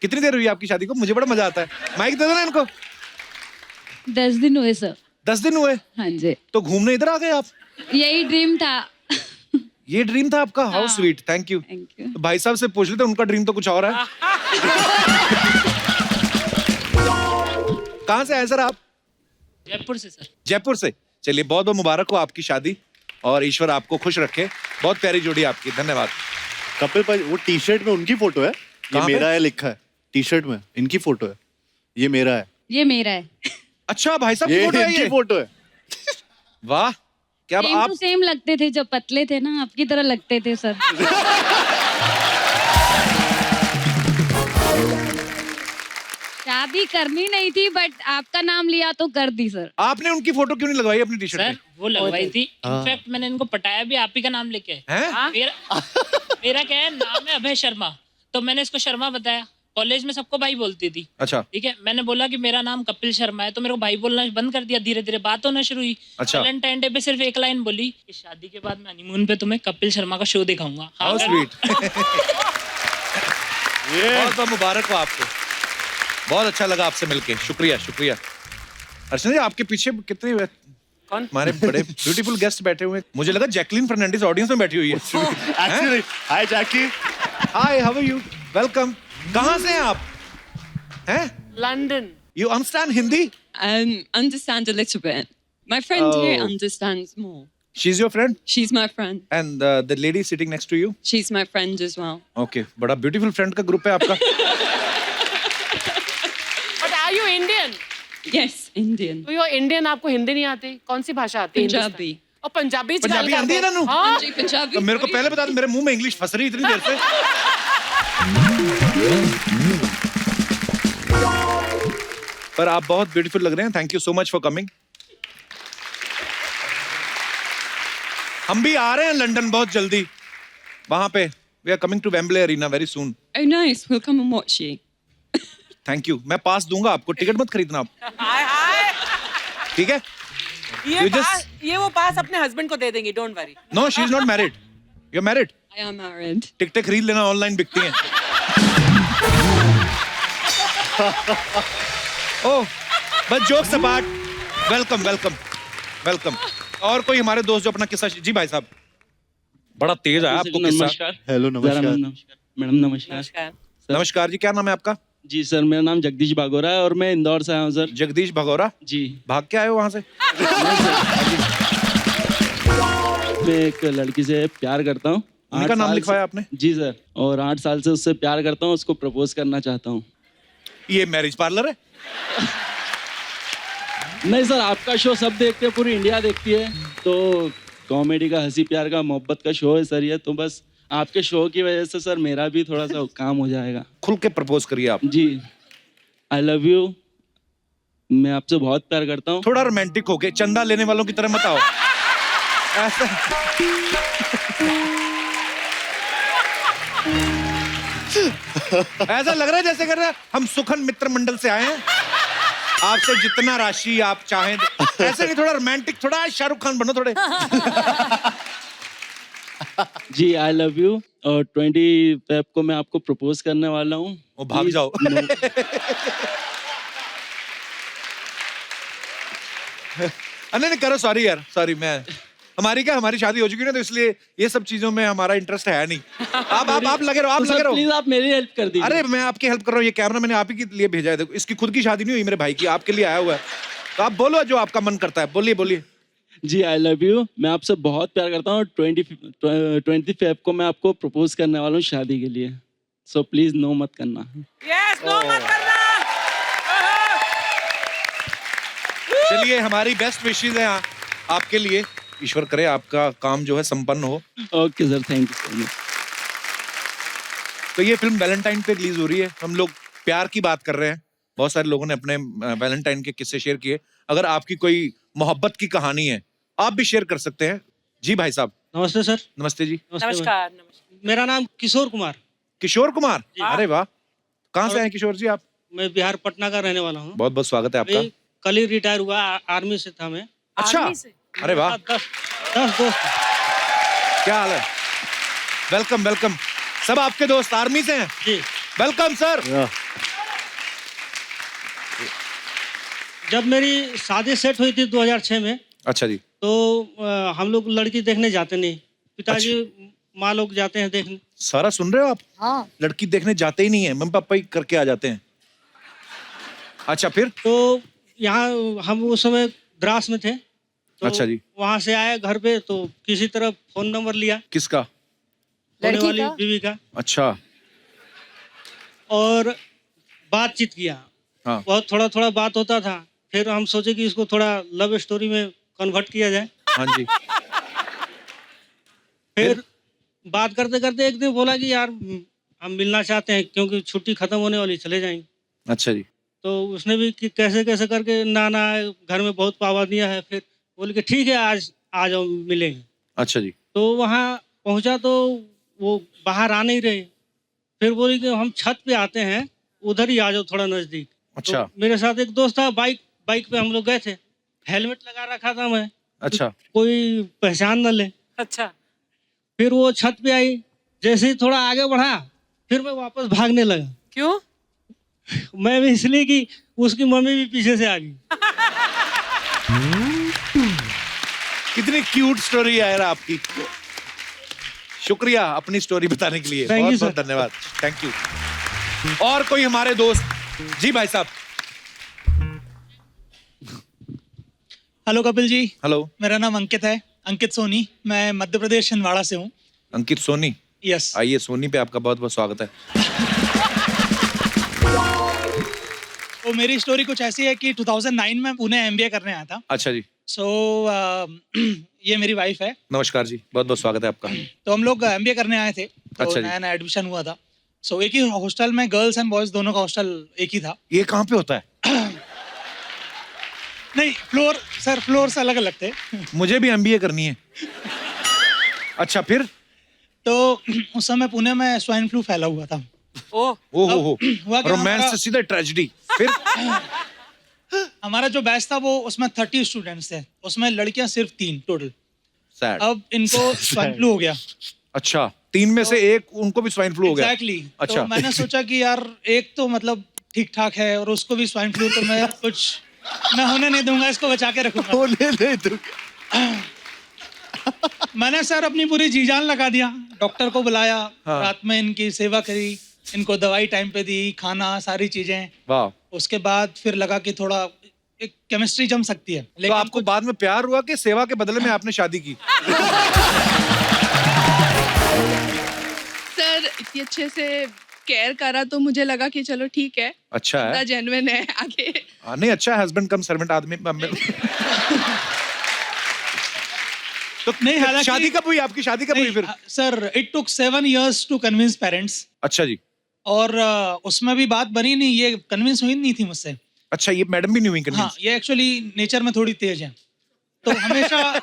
कितनी देर हुई आपकी शादी को? मुझे बड़ा मजा आता है। माइक दे दो ना इनको। 10 दिन हुए सर। 10 दिन हुए? हाँ जी, तो घूमने इधर आ गए आप? यही ड्रीम था। ये ड्रीम था आपका? How sweet, thank you. Thank you. तो भाई साहब से पूछ लेते, उनका ड्रीम तो कुछ और है। कहाँ से आए सर आप? जयपुर से सर। जयपुर से। चलिए, बहुत बहुत मुबारक हो आपकी शादी और ईश्वर आपको खुश रखे। बहुत प्यारी जोड़ी आपकी, धन्यवाद। कपिल भाई वो टी शर्ट में उनकी फोटो है, ये कहाँ पे? मेरा है लिखा है। टी शर्ट में इनकी फोटो है, ये मेरा है। ये मेरा है। अच्छा, भाई साहब ये की फोटो है इनकी ये? फोटो है। वाह, क्या सेम आप टू सेम लगते थे, जब पतले थे ना आपकी तरह लगते थे सर। शादी करनी नहीं थी बट आपका नाम लिया तो कर दी सर। आपने उनकी फोटो क्यों नहीं लगवाई अपनी टी शर्ट सर में? वो लगवाई थी, इनफैक्ट मैंने इनको पटाया भी आप ही का नाम लेके। हैं? मेरा क्या है, नाम है अभय शर्मा, तो मैंने इसको शर्मा बताया। कॉलेज में सबको भाई बोलती थी, अच्छा ठीक है। मैंने बोला कि मेरा नाम कपिल शर्मा है, तो मेरे को भाई बोलना बंद कर दिया। धीरे धीरे बात होना शुरू हुई। अच्छा। वैलेंटाइन डे पे सिर्फ एक लाइन बोली कि शादी के बाद मैं हनीमून पे तुम्हें कपिल शर्मा का शो दिखाऊंगा। हाँ, हाउ स्वीट। बहुत बहुत मुबारक हो आपको, बहुत अच्छा लगा आपसे मिलके, शुक्रिया शुक्रिया। अर्चना जी, आपके पीछे कितने कौन? हमारे बड़े ब्यूटीफुल गेस्ट बैठे हुए हैं। मुझे लगा जैकलीन फर्नांडिस ऑडियंस में बैठी हुई है। Actually hi Jackie. Hi, how are you? Welcome. कहाँ से हैं आप? हैं? London. You understand Hindi? Understand a little bit. My friend here Oh. understands more. She's your friend? She's my friend. And the lady sitting next to you? She's my friend as well. Okay, बड़ा beautiful friend का group है आपका। But are you Indian? Yes, Indian. तो you're Indian, आपको हिंदी नहीं आती? कौन सी भाषा आती है? Punjabi. और पंजाबी पंजाबी आती है ना नू? हाँ। जी, पंजाबी। तो मेरे को पहले बता दो, मेरे मुंह में इंग्लिश फंस रही इतनी देर से। पर आप बहुत ब्यूटीफुल लग रहे हैं, thank you so much for coming. हम भी आ रहे हैं लंदन बहुत जल्दी, वहां पे we are coming to Wembley Arena very soon. Oh nice, we'll come and watch you. Thank you, मैं पास दूंगा आपको, टिकट मत खरीदना आप, हाय हाय। ठीक है? ये You just- पास, ये वो पास अपने हस्बैंड को दे देंगे, don't worry. No, she is not married. You are married? I am married. टिकटें खरीद लेना, ऑनलाइन बिकती हैं। ओह, बस jokes apart, welcome welcome welcome. और कोई हमारे दोस्त जो अपना किस्सा, जी भाई साहब, बड़ा तेज है आपको किस्सा। नमस्कार। हेलो, नमस्कार। मैडम नमस्कार। नमस्कार। नमस्कार जी, क्या नाम है आपका? जी सर, मेरा नाम जगदीश बागोरा है और मैं इंदौर से आया हूँ सर। जगदीश भगोरा, जी। भाग के आए हो वहां से? मैं एक लड़की से प्यार करता हूँ। उनका नाम लिखवाया आपने? जी सर, और 8 साल से उससे प्यार करता हूँ, उसको प्रपोज करना चाहता हूँ। ये मैरिज पार्लर है? नहीं सर, आपका शो सब देखते हैं, पूरी इंडिया देखती है, तो कॉमेडी का, हंसी प्यार का, मोहब्बत का शो है सर ये, तो बस आपके शो की वजह से सर मेरा भी थोड़ा सा काम हो जाएगा। खुल के प्रपोज करिए आप। जी, आई लव यू, मैं आपसे बहुत प्यार करता हूँ। थोड़ा रोमांटिक होके, चंदा लेने वालों की तरह मत आओ ऐसा। ऐसा लग रहा है जैसे कर रहा है हम सुखन मित्र मंडल से आए हैं, आपसे जितना राशि आप चाहें। ऐसे नहीं, थोड़ा रोमांटिक, थोड़ा शाहरुख खान बनो थोड़े। जी, आई लव यू, और 20 फेब को मैं आपको प्रपोज करने वाला हूँ। वो भाग जाओ। नहीं करो, सॉरी यार, सॉरी। मैं हमारी शादी हो चुकी है ना, तो इसलिए ये सब चीजों में हमारा इंटरेस्ट है नहीं। आप लगे रहो, आप तो लगे रहो। प्लीज आप मेरी हेल्प कर दीजिए। अरे मैं आपकी हेल्प कर रहा हूँ, ये कैमरा मैंने आप ही के लिए भेजा है। देखो, इसकी खुद की शादी नहीं हुई मेरे भाई की, आपके लिए आया हुआ है, तो आप बोलो जो आपका मन करता है, बोलिए बोलिए। जी, आई लव यू, मैं आपसे बहुत प्यार करता हूँ। 20 फेब को मैं आपको प्रपोज करने वाला हूँ शादी के लिए, सो प्लीज नो मत करना। यस, नो मत करना। चलिए, हमारी बेस्ट विशेस हैं आपके लिए, ईश्वर करे आपका काम जो है संपन्न हो। Okay sir, thank you so much. तो ये फिल्म वैलेंटाइन पे रिलीज हो रही है, हम लोग प्यार की बात कर रहे हैं, बहुत सारे लोगों ने अपने वैलेंटाइन के किस्से शेयर किए। अगर आपकी कोई मोहब्बत की कहानी है, आप भी शेयर कर सकते हैं। जी भाई साहब। नमस्ते सर। नमस्ते जी। नमस्कार। मेरा नाम किशोर कुमार। किशोर कुमार, अरे वाह, कहाँ से हैं किशोर जी आप? मैं बिहार पटना का रहने वाला हूँ। बहुत बहुत स्वागत है आपका। अभी कल ही रिटायर हुआ, आर्मी से था मैं। अच्छा, अरे वाह, 10 दोस्त। क्या हाल है? वेलकम वेलकम, सब आपके दोस्त आर्मी से हैं? जी, वेलकम सर। जब मेरी शादी सेट हुई थी 2006 में, अच्छा जी। तो हम लोग लड़की देखने जाते नहीं, पिताजी माँ लोग जाते हैं देखने। सारा सुन रहे हो आप? हाँ। लड़की देखने जाते ही नहीं है, मम्मी पापा ही करके आ जाते हैं। अच्छा, फिर? तो यहाँ हम उस समय द्रास में थे, तो अच्छा जी। वहाँ से आए घर पे, तो किसी तरह फोन नंबर लिया किसका? होने लड़की वाली का? बीवी का, अच्छा, और बातचीत किया। हाँ। बहुत थोड़ा बात होता था, फिर हम सोचे कि इसको थोड़ा लव स्टोरी में कन्वर्ट किया जाए। हाँ जी। फिर बात करते करते एक दिन बोला कि यार हम मिलना चाहते हैं, क्योंकि छुट्टी खत्म होने वाली, चले जाएंगे। अच्छा जी। तो उसने भी कि कैसे कैसे करके ना घर में बहुत पाबंदियां है, फिर बोले कि ठीक है, आज आ जाओ, मिलेंगे। अच्छा जी। तो वहाँ पहुँचा तो वो बाहर आ नहीं रहे, फिर बोले कि हम छत पे आते हैं, उधर ही आ जाओ, थोड़ा नजदीक। अच्छा। तो मेरे साथ एक दोस्त था, बाइक पे हम लोग गए थे, हेलमेट लगा रखा था मैं। अच्छा। कोई पहचान न ले। अच्छा। फिर वो छत पे आई, जैसे ही थोड़ा आगे बढ़ा, फिर मैं वापस भागने लगा। क्यों? मैं भी इसलिए कि उसकी मम्मी भी पीछे से आ गई। कितनी क्यूट स्टोरी है यार आपकी। शुक्रिया अपनी स्टोरी बताने के लिए, Thank you, बहुत बहुत sir. धन्यवाद, थैंक यू। और कोई हमारे दोस्त? जी भाई साहब। हेलो कपिल जी। हेलो। मेरा नाम अंकित है, अंकित सोनी। मैं मध्य प्रदेश छिंदवाड़ा से हूँ। अंकित सोनी? यस। आइए, सोनी पे आपका बहुत बहुत स्वागत है। तो मेरी स्टोरी कुछ ऐसी है कि 2009 में पुणे एमबीए करने आया था। अच्छा जी। सो ये मेरी वाइफ है। नमस्कार जी, बहुत बहुत स्वागत है आपका। तो हम लोग एमबीए करने आए थे, तो अच्छा जी। नया नया एडमिशन हुआ था। सो एक ही हॉस्टल में गर्ल्स एंड बॉयज दोनों का हॉस्टल एक ही था। ये कहाँ पे होता है? नहीं, फ्लोर्स अलग अलग थे। मुझे भी एमबीए करनी है। अच्छा, फिर? तो उस समय पुणे में स्वाइन फ्लू फैला हुआ था। ओह हुआ क्या, रोमांस से सीधा ट्रेजेडी। फिर? हमारा जो बैच था वो उसमें 30 स्टूडेंट्स थे, उसमें लड़कियां सिर्फ 3 टोटल। सैड। अब इनको स्वाइन फ्लू हो गया। अच्छा, 3 में से एक उनको भी स्वाइन फ्लू हो गया? एग्जैक्टली। अच्छा। तो मैंने सोचा कि यार एक तो मतलब ठीक ठाक है और उसको भी स्वाइन फ्लू, तो मैं होने नहीं दूंगा, इसको बचा के रखूंगा। होने नहीं दूंगा। मैंने सर अपनी पूरी जी जान लगा दिया, डॉक्टर को बुलाया, रात में इनकी सेवा करी, इनको दवाई टाइम पे दी, खाना, सारी चीजें। वाह। उसके बाद फिर लगा कि थोड़ा एक केमिस्ट्री जम सकती है। तो आपको बाद में प्यार हुआ कि सेवा के बदले में आपने शादी की? सर इतनी अच्छे से केयर करा तो मुझे लगा कि चलो ठीक है, अच्छा है, जेन्युइन है आगे। नहीं अच्छा, हस्बैंड कम सर्वेंट आदमी। तो नहीं, हालांकि शादी कब हुई आपकी? शादी कब हुई फिर? Sir it took 7 years to convince parents. अच्छा जी। और उसमें भी बात बनी नहीं, ये कन्विंस हुई नहीं थी मुझसे। अच्छा, ये मैडम भी नहीं हुई हाँ, कन्विंस? ये एक्चुअली नेचर में थोड़ी तेज है, तो हमेशा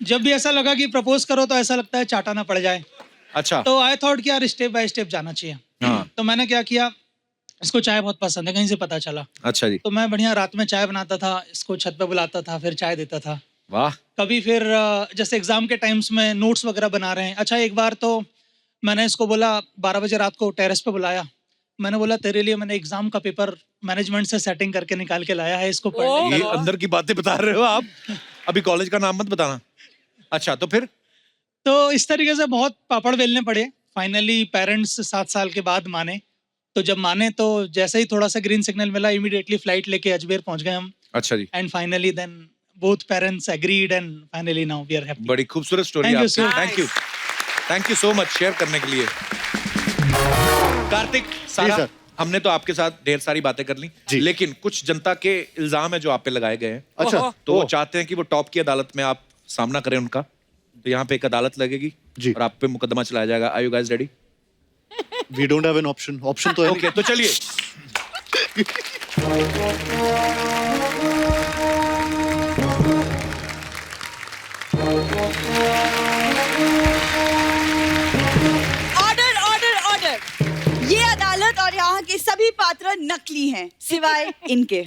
जब भी ऐसा लगा कि प्रपोज करो तो ऐसा लगता है चाटा ना पड़ जाए। अच्छा। तो आई थॉट कि यार स्टेप बाय स्टेप जाना चाहिए। हाँ। तो मैंने क्या किया, इसको चाय बहुत पसंद है, कहीं से पता चला। अच्छा जी। तो मैं बढ़िया रात में चाय बनाता था, इसको छत पे बुलाता था, फिर चाय देता था। वाह। कभी फिर जैसे एग्जाम के टाइम्स में नोट्स वगैरह बना रहे हैं। अच्छा, एक बार तो मैंने इसको बोला, 12 बजे रात को टेरेस पे बुलाया, मैंने बोला तेरे लिए मैंने एग्जाम का पेपर मैनेजमेंट से सेटिंग करके निकाल के लाया है, इसको पढ़ ले। ये अंदर की बातें बता रहे हो आप? अभी कॉलेज का नाम मत बताना। अच्छा, तो फिर? तो इस तरीके से बहुत पापड़ बेलने पड़े। फाइनली पेरेंट्स 7 साल के बाद माने। तो जब माने तो जैसे ही थोड़ा सा ग्रीन सिग्नल मिला, इमीडिएटली फ्लाइट लेके अजमेर पहुंच गए हम। अच्छा जी। And finally then both parents agreed and finally now we are happy. बड़ी खूबसूरत स्टोरी Thank you, आपकी। sir. Thank you so much share करने के लिए। कार्तिक, सारा सर। हमने तो आपके साथ ढेर सारी बातें कर ली, लेकिन कुछ जनता के इल्जाम है जो आप पे लगाए गए हैं। अच्छा। तो वो चाहते हैं कि वो टॉप की अदालत में आप सामना करें उनका। तो यहाँ पे एक अदालत लगेगी और आप पे मुकदमा चलाया जाएगा। Are you guys ready? We don't have an option. Option तो है ओके, तो चलिए। Order order order. ये अदालत और यहाँ के सभी पात्र नकली हैं, सिवाय इनके।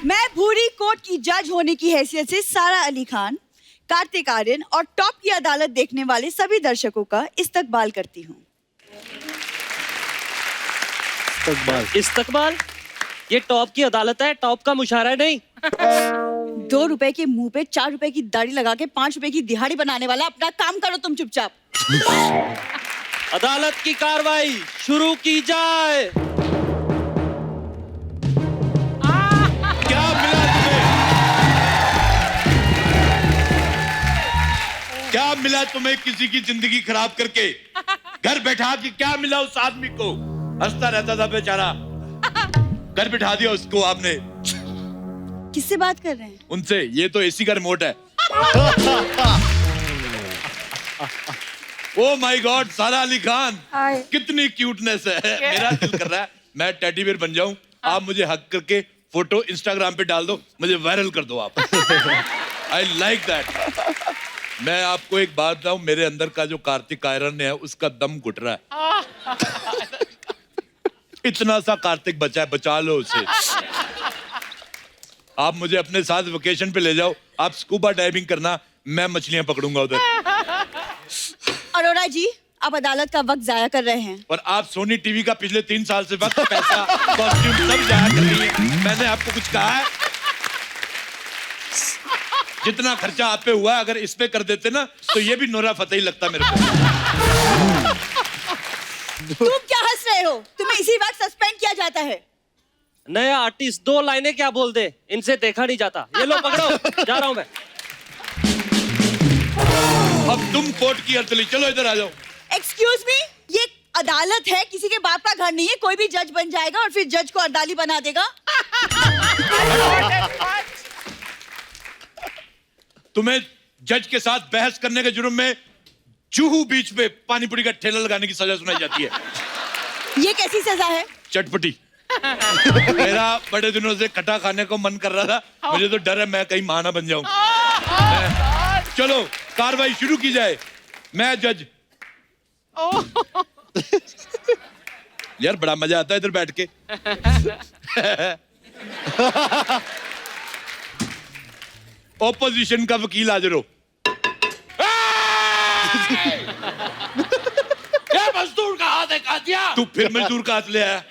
मैं भूरी कोर्ट की जज होने की हैसियत से सारा अली खान, कार्तिक आर्यन और टॉप की अदालत देखने वाले सभी दर्शकों का इस्तकबाल करती हूँ। इस्तकबाल? ये टॉप की अदालत है, टॉप का मुशायरा नहीं। 2 रुपए के मुंह पे 4 रुपए की दाढ़ी लगा के 5 रुपए की दिहाड़ी बनाने वाला, अपना काम करो तुम चुपचाप। अदालत की कार्रवाई शुरू की जाए। क्या मिला तुम्हें? क्या मिला तुम्हें किसी की जिंदगी खराब करके? घर बैठा के क्या मिला उस आदमी को? हंसता रहता था बेचारा, घर बिठा दिया उसको आपने। किससे बात कर रहे हैं? उनसे। ये तो एसी का रिमोट है। ओ माय गॉड, सारा अली खान, कितनी क्यूटनेस है। मेरा दिल कर रहा है मैं टेडी बियर बन जाऊं, आप मुझे हक करके फोटो इंस्टाग्राम पे डाल दो, मुझे वायरल कर दो आप। I like that. मैं आपको एक बात बताऊं, मेरे अंदर का जो कार्तिक आयरन है उसका दम घुट रहा है। इतना सा कार्तिक बचा है, बचा लो उसे। आप मुझे अपने साथ वेकेशन पे ले जाओ, आप स्कूबा डाइविंग करना, मैं मछलियां पकड़ूंगा उधर। अरोड़ा जी, आप अदालत का वक्त जाया कर रहे हैं। और आप सोनी टीवी का पिछले 3 साल से वक्त, पैसा, कॉस्ट्यूम सब जाया कर रही है। मैंने आपको कुछ कहा है? जितना खर्चा आप पे हुआ है, अगर इस पे कर देते ना तो ये भी नोरा फतेही लगता मेरे को। तुम क्या हंस रहे हो? तुम्हें इसी वक्त सस्पेंड किया जाता है। नया आर्टिस्ट 2 लाइनें क्या बोल दे, इनसे देखा नहीं जाता। ये लो पकड़ो, जा रहा हूं मैं। अब तुम कोर्ट की अर्दली, चलो इधर आ जाओ। एक्सक्यूज मी, ये अदालत है, किसी के बाप का घर नहीं है। कोई भी जज बन जाएगा और फिर जज को अर्दाली बना देगा। तुम्हें जज के साथ बहस करने के जुर्म में जुहू बीच पे पानीपुरी का ठेला लगाने की सजा सुनाई जाती है। ये कैसी सजा है? चटपटी। मेरा बड़े दिनों से खटा खाने को मन कर रहा था, मुझे तो डर है मैं कहीं मां ना बन जाऊं। चलो कार्रवाई शुरू की जाए। मैं जज। यार बड़ा मजा आता है इधर बैठ के। ओपोजिशन का वकील हाजिर हो। ये मजदूर का हाथ है, हाथ दिया? तू फिर मजदूर का हाथ ले आया।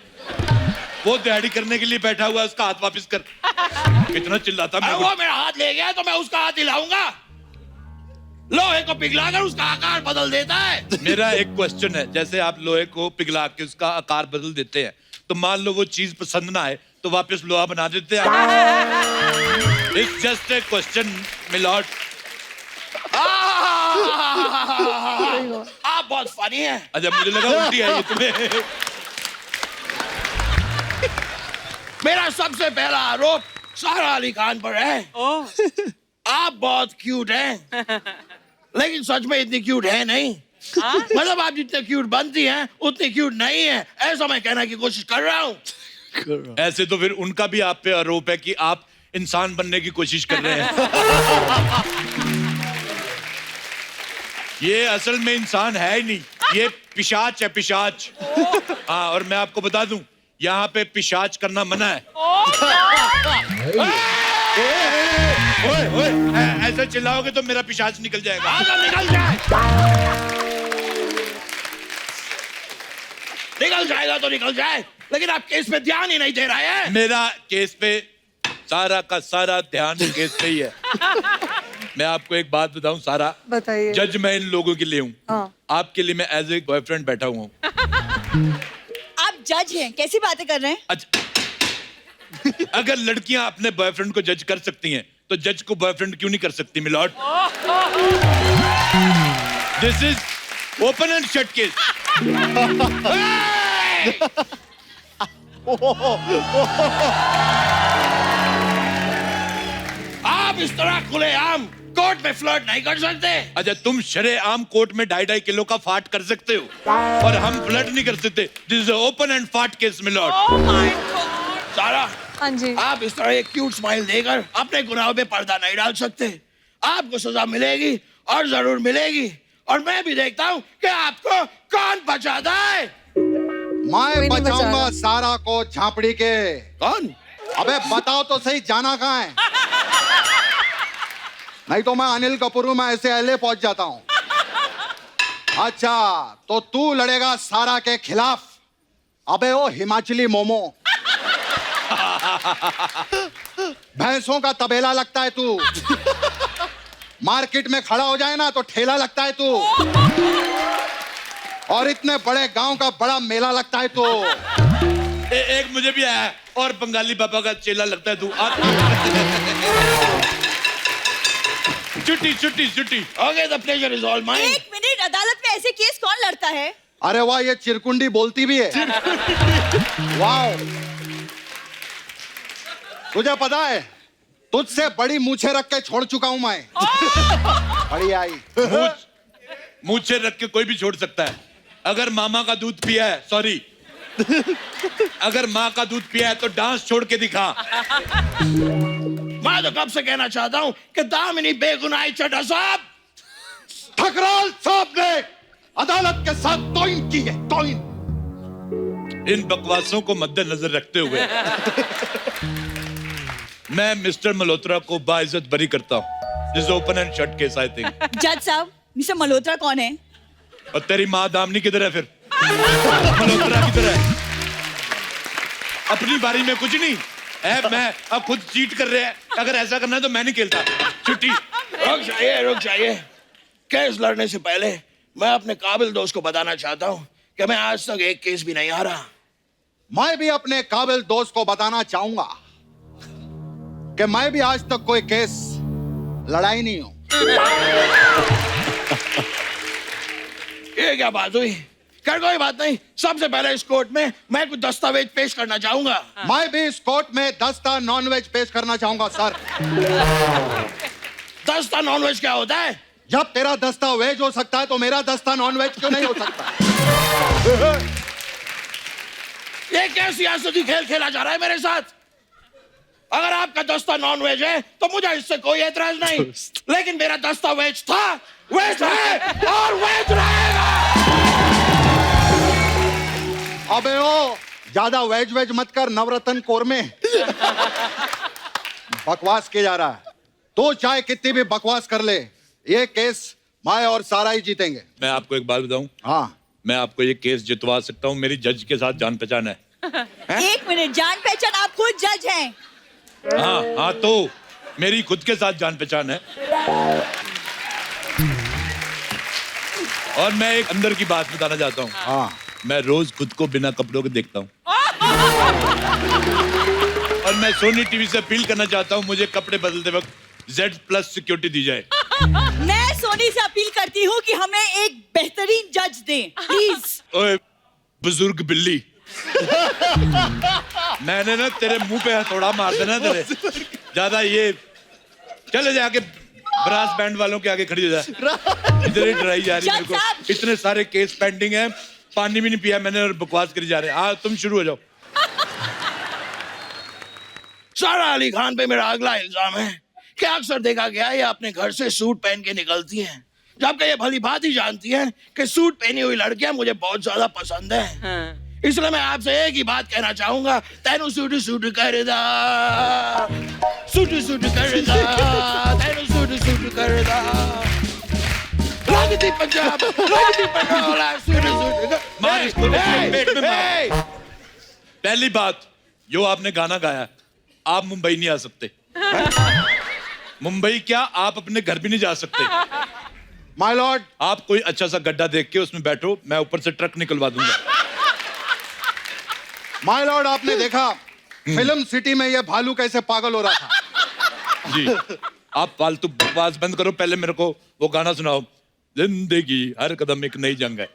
वो दिहाड़ी करने के लिए बैठा हुआ है, उसका हाथ वापस कर। कितना चिल्लाता मैं। वो मेरा हाथ ले गया तो मैं उसका हाथ हिलाऊंगा? लोहे को पिघलाकर उसका आकार बदल देता है। मेरा एक क्वेश्चन है, जैसे आप लोहे को पिघला के उसका आकार बदल देते हैं, तो मान लो वो चीज पसंद ना आए तो वापस लोहा बना देते हैं। It's just a question milord. आप बहुत फनी हैं। अच्छा, मुझे लगा उल्टी आई है तुम्हें। मेरा सबसे पहला आरोप सारा अली खान पर है। आप बहुत क्यूट हैं, लेकिन सच में इतनी क्यूट है नहीं। मतलब आप जितने क्यूट बनती हैं उतनी क्यूट नहीं है, ऐसा मैं कहने की कोशिश कर रहा हूँ। ऐसे तो फिर उनका भी आप पे आरोप है कि आप इंसान बनने की कोशिश कर रहे हैं। ये असल में इंसान है ही नहीं, ये पिशाच है, पिशाच। हाँ, और मैं आपको बता दूं, यहाँ पे पिशाच करना मना है। ऐसा चिल्लाओगे तो मेरा पिशाच निकल जाएगा। निकल जाए, निकल जाएगा तो निकल जाए, लेकिन आप केस पे ध्यान ही नहीं दे रहे हैं। मेरा केस पे सारा का सारा ध्यान केस पे ही है। मैं आपको एक बात बताऊं सारा, बताइए। जज मैं इन लोगों के लिए हूँ। हाँ। आपके लिए मैं एज ए बॉयफ्रेंड बैठा हुआ हूँ। आप जज हैं, कैसी बातें कर रहे हैं? अगर लड़कियां अपने बॉयफ्रेंड को जज कर सकती हैं, तो जज को बॉयफ्रेंड क्यों नहीं कर सकती milord? This is open and shut case. आप इस तरह खुलेआम कोर्ट में फ्लर्ट नहीं कर सकते। अच्छा, तुम शरेआम कोर्ट में 2.5 किलो का फाट कर सकते हो, और हम फ्लर्ट नहीं कर सकते। दिस इज ओपन एंड फाट केस मिलॉर्ड। सारा, हाँ जी, आप इस तरह एक क्यूट स्माइल देकर अपने गुनाहों पे पर्दा नहीं डाल सकते। आपको सजा मिलेगी और जरूर मिलेगी, और मैं भी देखता हूँ कि आपको कौन बचाता है। मैं बचाऊंगा सारा को झांपड़ी के। कौन? अबे बताओ तो सही, जाना कहाँ है? नहीं तो मैं अनिल कपूर में ऐसे एलए पहुंच जाता हूँ। अच्छा, तो तू लड़ेगा सारा के खिलाफ? अबे ओ हिमाचली मोमो, भैंसों का तबेला लगता है तू। मार्केट में खड़ा हो जाए ना तो ठेला लगता है तू, और इतने बड़े गांव का बड़ा मेला लगता है तू। एक मुझे भी आया, और बंगाली पापा का चेला लगता है तू। छुट्टी छुट्टी छुट्टी। Okay, the pleasure is all mine. एक मिनट, अदालत में ऐसे केस कौन लड़ता है? अरे वाह, ये चिरकुंडी बोलती भी है। वाह, तुझे पता है तुझसे बड़ी मूछे रख के छोड़ चुका हूं मैं। बड़ी आई। मूछे रख के कोई भी छोड़ सकता है। अगर मामा का दूध पिया है, सॉरी, अगर माँ का दूध पिया है तो डांस छोड़ के दिखा। मैं तो कब से कहना चाहता हूँ कि दामिनी बेगुनाह चड्ढा साहब। ठकराल साहब ने अदालत के साथ तौहीन की है, तौहीन। इन बकवासों को मद्देनजर रखते हुए मैं मिस्टर मल्होत्रा को बाइज्जत बरी करता हूँ। This open and shut case I think. जज साहब, मिस्टर मल्होत्रा कौन है? और तेरी माँ दामनी किधर है फिर? मल्होत्रा किधर है? अपनी बारी में कुछ नहीं है, मैं अब खुद चीट कर रहे हैं। अगर ऐसा करना है तो मैं नहीं खेलता। छुट्टी। रुक जाइए। केस लड़ने से पहले मैं अपने काबिल दोस्त को बताना चाहता हूँ कि मैं आज तक एक केस भी नहीं हारा। मैं भी अपने काबिल दोस्त को बताना चाहूंगा कि मैं भी आज तक कोई केस लड़ाई नहीं हूं। ये क्या बात हुई? कर कोई बात नहीं, सबसे पहले इस कोर्ट में मैं कुछ दस्तावेज पेश करना चाहूंगा। मैं भी इस कोर्ट में दस्ता नॉनवेज पेश करना चाहूंगा सर। दस्ता नॉनवेज क्या होता है? जब तेरा दस्ता वेज हो सकता है तो मेरा दस्ता नॉनवेज क्यों नहीं हो सकता? ये क्या सियासती खेल खेला जा रहा है मेरे साथ? अगर आपका दस्ता नॉन वेज है तो मुझे इससे कोई एतराज नहीं, लेकिन मेरा दस्ता वेज था, वेज है और वेज रहेगा। अबे ओ, ज्यादा वेज वेज मत कर, नवरत्न कोरमे। बकवास किया जा रहा है। तो चाहे कितनी भी बकवास कर ले, ये केस मैं और सारा ही जीतेंगे। मैं आपको एक बात बताऊं? हाँ। मैं आपको ये केस जितवा सकता हूँ, मेरी जज के साथ जान पहचान है। 1 मिनट, जान पहचान, आप खुद जज हैं। हाँ तो मेरी खुद के साथ जान पहचान है। और मैं एक अंदर की बात बताना चाहता हूँ। मैं रोज खुद को बिना कपड़ों के देखता हूँ। और मैं सोनी टीवी से अपील करना चाहता हूँ, मुझे कपड़े बदलते वक्त Z+ सिक्योरिटी दी जाए। मैं सोनी से अपील करती हूँ कि हमें एक बेहतरीन जज दें, प्लीज। ओए बुजुर्ग बिल्ली, मैंने ना तेरे मुंह पे हथौड़ा मार देना तेरे। ज्यादा ये चले जाके ब्रास बैंड वालों के आगे खड़ी हो जा। इधर ही डराई जा रही मेरे को। इतने सारे केस पेंडिंग हैं, पानी भी नहीं पिया मैंने और बकवास करी जा रहे हैं। तुम शुरू हो जाओ। सारा अली खान पे मेरा अगला इल्जाम है कि अक्सर देखा गया है ये अपने घर से सूट पहन के निकलती हैं, जबकि ये भली बात ही जानती हैं कि सूट पहनी हुई लड़कियां मुझे बहुत ज्यादा पसंद है। इसलिए मैं आपसे एक ही बात कहना चाहूंगा, तेनू सूट सूट करदा, सूट सूट करदा, तेनू सूट सूट करदा, लगती पंजाब, लगती पंडोला, सूट सूट कर। मार इसको पेट में मार। पहली बात, जो आपने गाना गाया, आप मुंबई नहीं आ सकते। मुंबई क्या, आप अपने घर भी नहीं जा सकते। माय लॉर्ड, आप कोई अच्छा सा गड्ढा देख के उसमें बैठो, मैं ऊपर से ट्रक निकलवा दूंगा। माय लॉर्ड, आपने देखा फिल्म सिटी में ये भालू कैसे पागल हो रहा था। जी, आप फालतू बकवास बंद करो, पहले मेरे को वो गाना सुनाओ। जिंदगी हर कदम एक नई जंग है।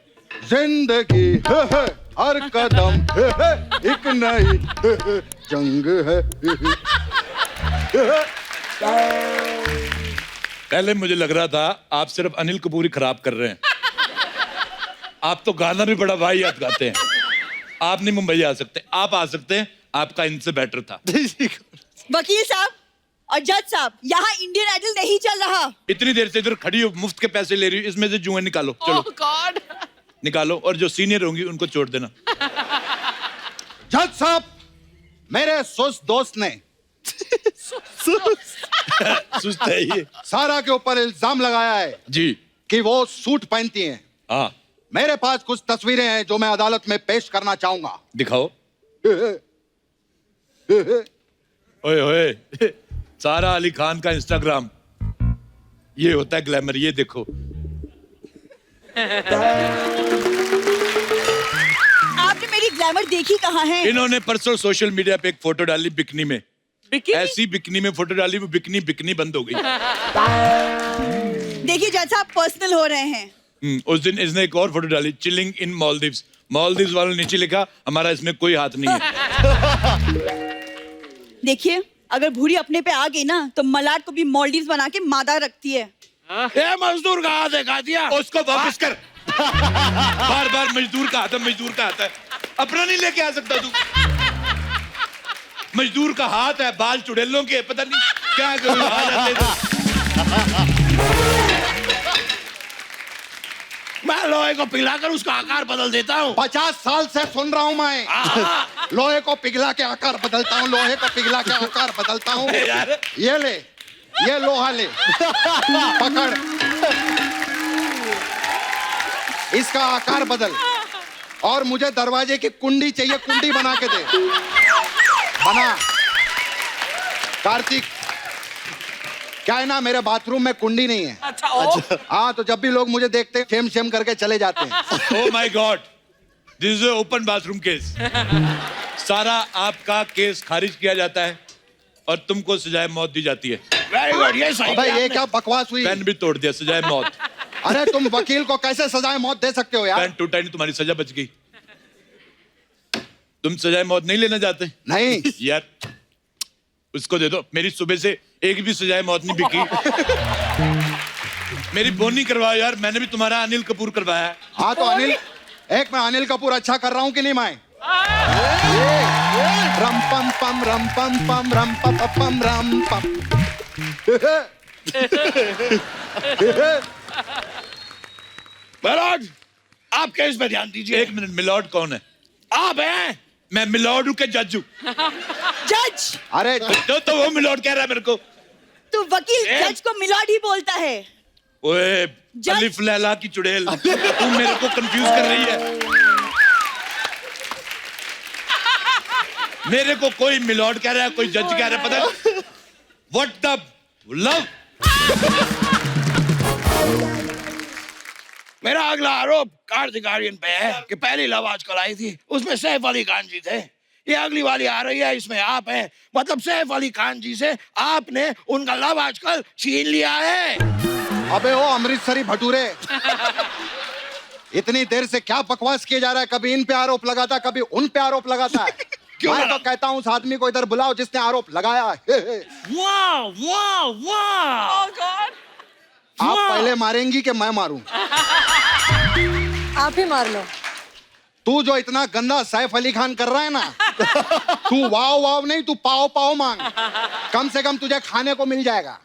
जिंदगी है, हर कदम है, एक नई जंग है। पहले मुझे लग रहा था आप सिर्फ अनिल कपूर ही खराब कर रहे हैं। आप तो गाना भी बड़ा वाहियात गाते हैं। आप नहीं मुंबई आ सकते, आप आ सकते हैं, आपका इनसे बेटर था। वकील साहब और जज साहब, यहाँ इंडियन आइडल नहीं चल रहा। इतनी देर से इधर खड़ी हो, मुफ्त के पैसे ले रही हो, इसमें से जुएं निकालो। चलो गॉड, निकालो, और जो सीनियर होंगी उनको छोड़ देना। जज साहब, मेरे सुस्त दोस्त ने सुस्त है ये, सारा के ऊपर इल्जाम लगाया है जी कि वो सूट पहनती हैं। हाँ, मेरे पास कुछ तस्वीरें हैं जो मैं अदालत में पेश करना चाहूंगा। दिखाओ। ओए ओए, सारा अली खान का इंस्टाग्राम ये होता है ग्लैमर, ये देखो। आपने मेरी ग्लैमर देखी कहाँ है? इन्होंने परसों सोशल मीडिया पे एक फोटो डाली बिकनी में। ऐसी बिकनी में फोटो डाली, वो बिकनी बिकनी बंद हो गई। देखिए जज साहब, पर्सनल हो रहे हैं। उस दिन इसने एक और फोटो डाली, चिलिंग इन मालदीव्स। मालदीव्स वालों ने नीचे लिखा, हमारा इसमें कोई हाथ नहीं है। देखिए, अगर भूरी अपने पे आ गई ना तो मलाड को भी मालदीव्स बना के मादा रखती है। ये मजदूर का हाथ दिखा दिया, उसको वापस कर। बार बार मजदूर का हाथ है, मजदूर का हाथ है, अपना नहीं लेके आ सकता तू। मजदूर का हाथ है, बाल चुड़ैलों के, पता नहीं क्या आ जाते थे। मैं लोहे को पिघलाकर उसका आकार बदल देता हूँ। 50 साल से सुन रहा हूँ मैं। लोहे को पिघला के आकार बदलता हूँ, लोहे को पिघला के आकार बदलता हूँ। ये ले, ये लोहा ले, पकड़, इसका आकार बदल। और मुझे दरवाजे की कुंडी चाहिए, कुंडी बना के दे। बना। कार्तिक, क्या है ना, मेरे बाथरूम में कुंडी नहीं है। अच्छा। हाँ, तो जब भी लोग मुझे देखते हैं शेम शेम करके चले जाते हैं। Oh my God, this is an open bathroom case. सारा आपका केस खारिज किया जाता है और तुमको सजाए मौत दी जाती है। Very good, ये सही। अबे ये क्या बकवास हुई? पेन भी तोड़ दिया, सजाए मौत। अरे तुम वकील को कैसे सजाए मौत दे सकते हो यार? पेन टूटा नहीं, तुम्हारी सजा बच गई। तुम सजाए मौत नहीं लेना चाहते? नहीं यार, उसको दे दो। मेरी सुबह से एक भी सजाए मौत नहीं बिकी। मेरी बोनी करवाओ यार, मैंने भी तुम्हारा अनिल कपूर करवाया है। हाँ तो अनिल, एक मैं अनिल कपूर अच्छा कर रहा हूँ कि नहीं मैं? रम पम पम रम पम पम रम पम पम रम पम। मिलॉर्ड, आप केस पे ध्यान दीजिए। एक मिनट, मिलॉर्ड कौन है? आप हैं? मैं मिलॉर्ड हूँ के जज हूँ? जज। अरे तो वो मिलॉर्ड कह रहा है मेरे को। तो वकील जज को मिलॉर्ड ही बोलता है। ओए अलिफ लैला की चुड़ैल, तू मेरे को कंफ्यूज कर रही है। मेरे को कोई मिलॉर्ड कह रहा है, कोई जज कह रहा है, पता है व्हाट द लव। मेरा अगला आरोप कार्तिक आर्यन पे है कि पहली लव आजकल आई थी उसमें सैफ अली खान जी थे। ये अगली वाली आ रही है, इसमें आप हैं, मतलब सैफ अली खान जी से आपने उनका लव आजकल छीन लिया है। अबे ओ अमृतसरी भटूरे, इतनी देर से क्या बकवास किया जा रहा है? कभी इन पे आरोप लगाता, कभी उन पे आरोप लगाता है। मैं तो कहता हूँ उस आदमी को इधर बुलाओ जिसने आरोप लगाया। वाह वाह वाह। आप पहले मारेंगी कि मैं मारूं? आप ही मार लो। तू जो इतना गंदा सैफ अली खान कर रहा है ना, तू वाव वाव नहीं, तू पाव पाव मांग, कम से कम तुझे खाने को मिल जाएगा।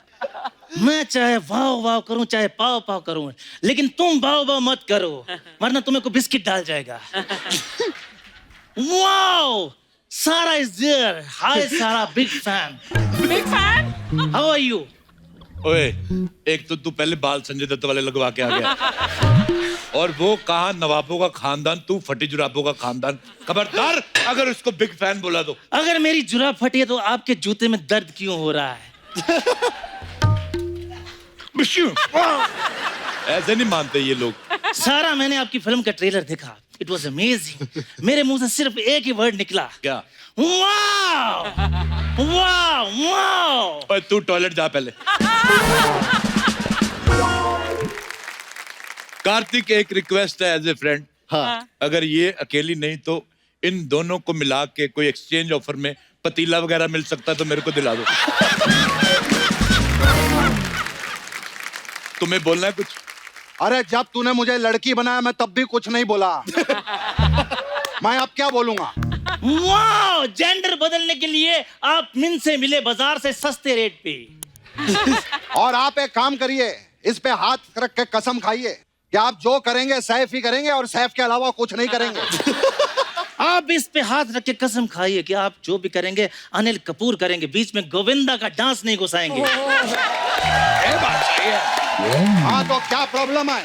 मैं चाहे वाव वाव करूं चाहे पाव पाव करूं, लेकिन तुम वाव वाव मत करो, वरना तुम्हें को बिस्किट डाल जाएगा। वाव, सारा is there. Hi Sara, big fan. Big fan. How are you? ओए, एक तो तू पहले बाल संजय दत्त वाले लगवा के आ गया, और वो कहा नवाबों का खानदान, तू फटी जुराबों का खानदान। खबरदार अगर उसको बिग फैन बोला तो। अगर मेरी जुराब फटी है तो आपके जूते में दर्द क्यों हो रहा है? ऐसे नहीं मानते ये लोग। सारा, मैंने आपकी फिल्म का ट्रेलर देखा, इट वॉज अमेजिंग। मेरे मुंह से सिर्फ एक ही वर्ड निकला, क्या? वाव वाव वाव। ओए तू टॉयलेट जा पहले। कार्तिक, एक रिक्वेस्ट है एज ए फ्रेंड। हाँ। अगर ये अकेली नहीं तो इन दोनों को मिला के कोई एक्सचेंज ऑफर में पतीला वगैरह मिल सकता है तो मेरे को दिला दो। तुम्हें बोलना है कुछ? अरे जब तूने मुझे लड़की बनाया मैं तब भी कुछ नहीं बोला। मैं अब क्या बोलूंगा? वाह, जेंडर बदलने के लिए आप मिन से मिले बाजार से सस्ते रेट पे। और आप एक काम करिए, इस पे हाथ रख के कसम खाइए कि आप जो करेंगे सैफ ही करेंगे और सैफ के अलावा कुछ नहीं करेंगे। आप इस पे हाथ रख के कसम खाइए कि आप जो भी करेंगे अनिल कपूर करेंगे, बीच में गोविंदा का डांस नहीं घुसाएंगे। हाँ तो क्या प्रॉब्लम है?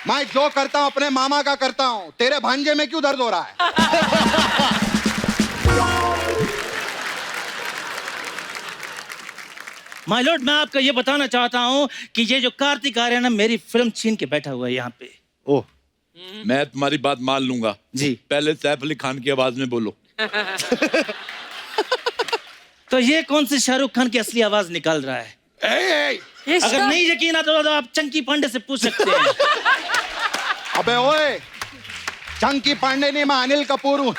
मैं जो करता हूँ अपने मामा का करता हूँ, तेरे भांजे में क्यों दर्द हो रहा है? माय लॉर्ड, मैं आपको ये बताना चाहता हूँ कि ये जो कार्तिक आर्यन है मेरी फिल्म छीन के बैठा हुआ है यहाँ पे। ओह, मैं तुम्हारी बात मान लूंगा जी। पहले सैफ अली खान की आवाज में बोलो। तो ये कौन सी शाहरुख खान की असली आवाज निकाल रहा है? अगर नहीं यकीन आता तो आप चंकी पांडे से पूछ सकते हैं। अबे ओए, चंकी पांडे नहीं, मैं अनिल कपूर हूँ।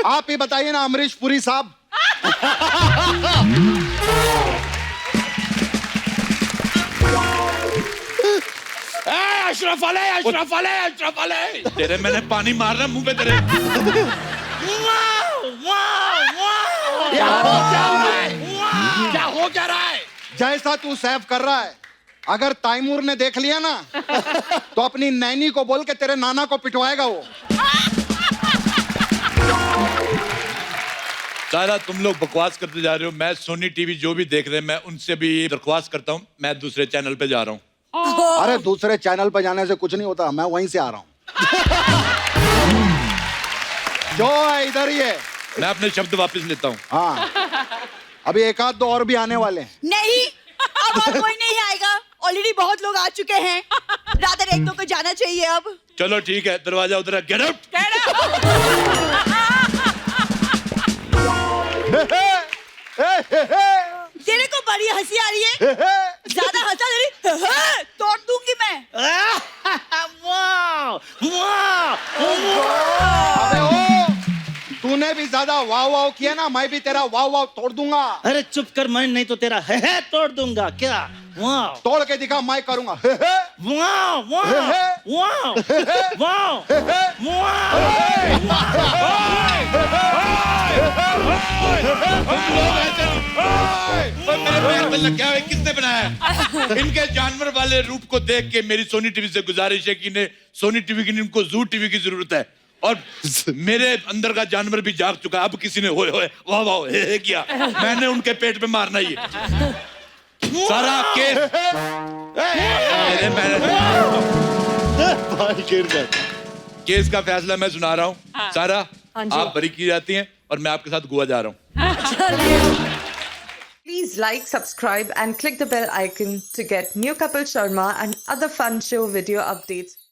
आप ही बताइए ना अमरीश पुरी साहब। अशरफ अली, अशरफ अली, अशरफ अली। तेरे मैंने पानी मार रहा मुंह पे तेरे। क्या हो क्या रहा है? जैसा तू सैफ कर रहा है, अगर तैमूर ने देख लिया ना तो अपनी नैनी को बोल के तेरे नाना को पिटवाएगा वो। सारा तुम लोग बकवास करते जा रहे हो। मैं सोनी टीवी जो भी देख रहे हैं, मैं उनसे भी दरख्वास्त करता हूँ, मैं दूसरे चैनल पे जा रहा हूँ। अरे दूसरे चैनल पे जाने से कुछ नहीं होता, मैं वहीं से आ रहा हूँ। जो है इधर ही है। मैं अपने शब्द वापस लेता हूँ। हाँ, अभी एक आध दो और भी आने वाले हैं। नहीं, अब और कोई नहीं आएगा, ऑलरेडी बहुत लोग आ चुके हैं। रादर एक दो को जाना चाहिए अब। चलो ठीक है, दरवाजा उधर, गेट आउट। तेरे को बड़ी हंसी आ रही है? ज्यादा हंसा तेरी तोड़ दूंगी मैं। अबे ओ, तूने भी ज्यादा वाव वाव किया ना, मैं भी तेरा वाव वाव तोड़ दूंगा। अरे चुप कर, मैं नहीं तो तेरा है तोड़ दूंगा। क्या? वाव, तोड़ के दिखा, मैं करूंगा। वाव वाव वाव वाव मेरे पैर पे लग गया है, किसने बनाया है? इनके जानवर वाले रूप को देख के मेरी सोनी टीवी से गुजारिश है कि इन्हें सोनी टीवी की, इनको जू टीवी की जरूरत है। और मेरे अंदर का जानवर भी जाग चुका है। अब किसी ने होए होए वाह वाह हे किया, मैंने उनके पेट पे मारना ही है। सारा केस केस का फैसला मैं सुना रहा हूँ। सारा आप बरी की जाती हैं और मैं आपके साथ गोवा जा रहा हूँ। Please like, subscribe and click the bell icon to get new Kapil Sharma and other fun show video updates.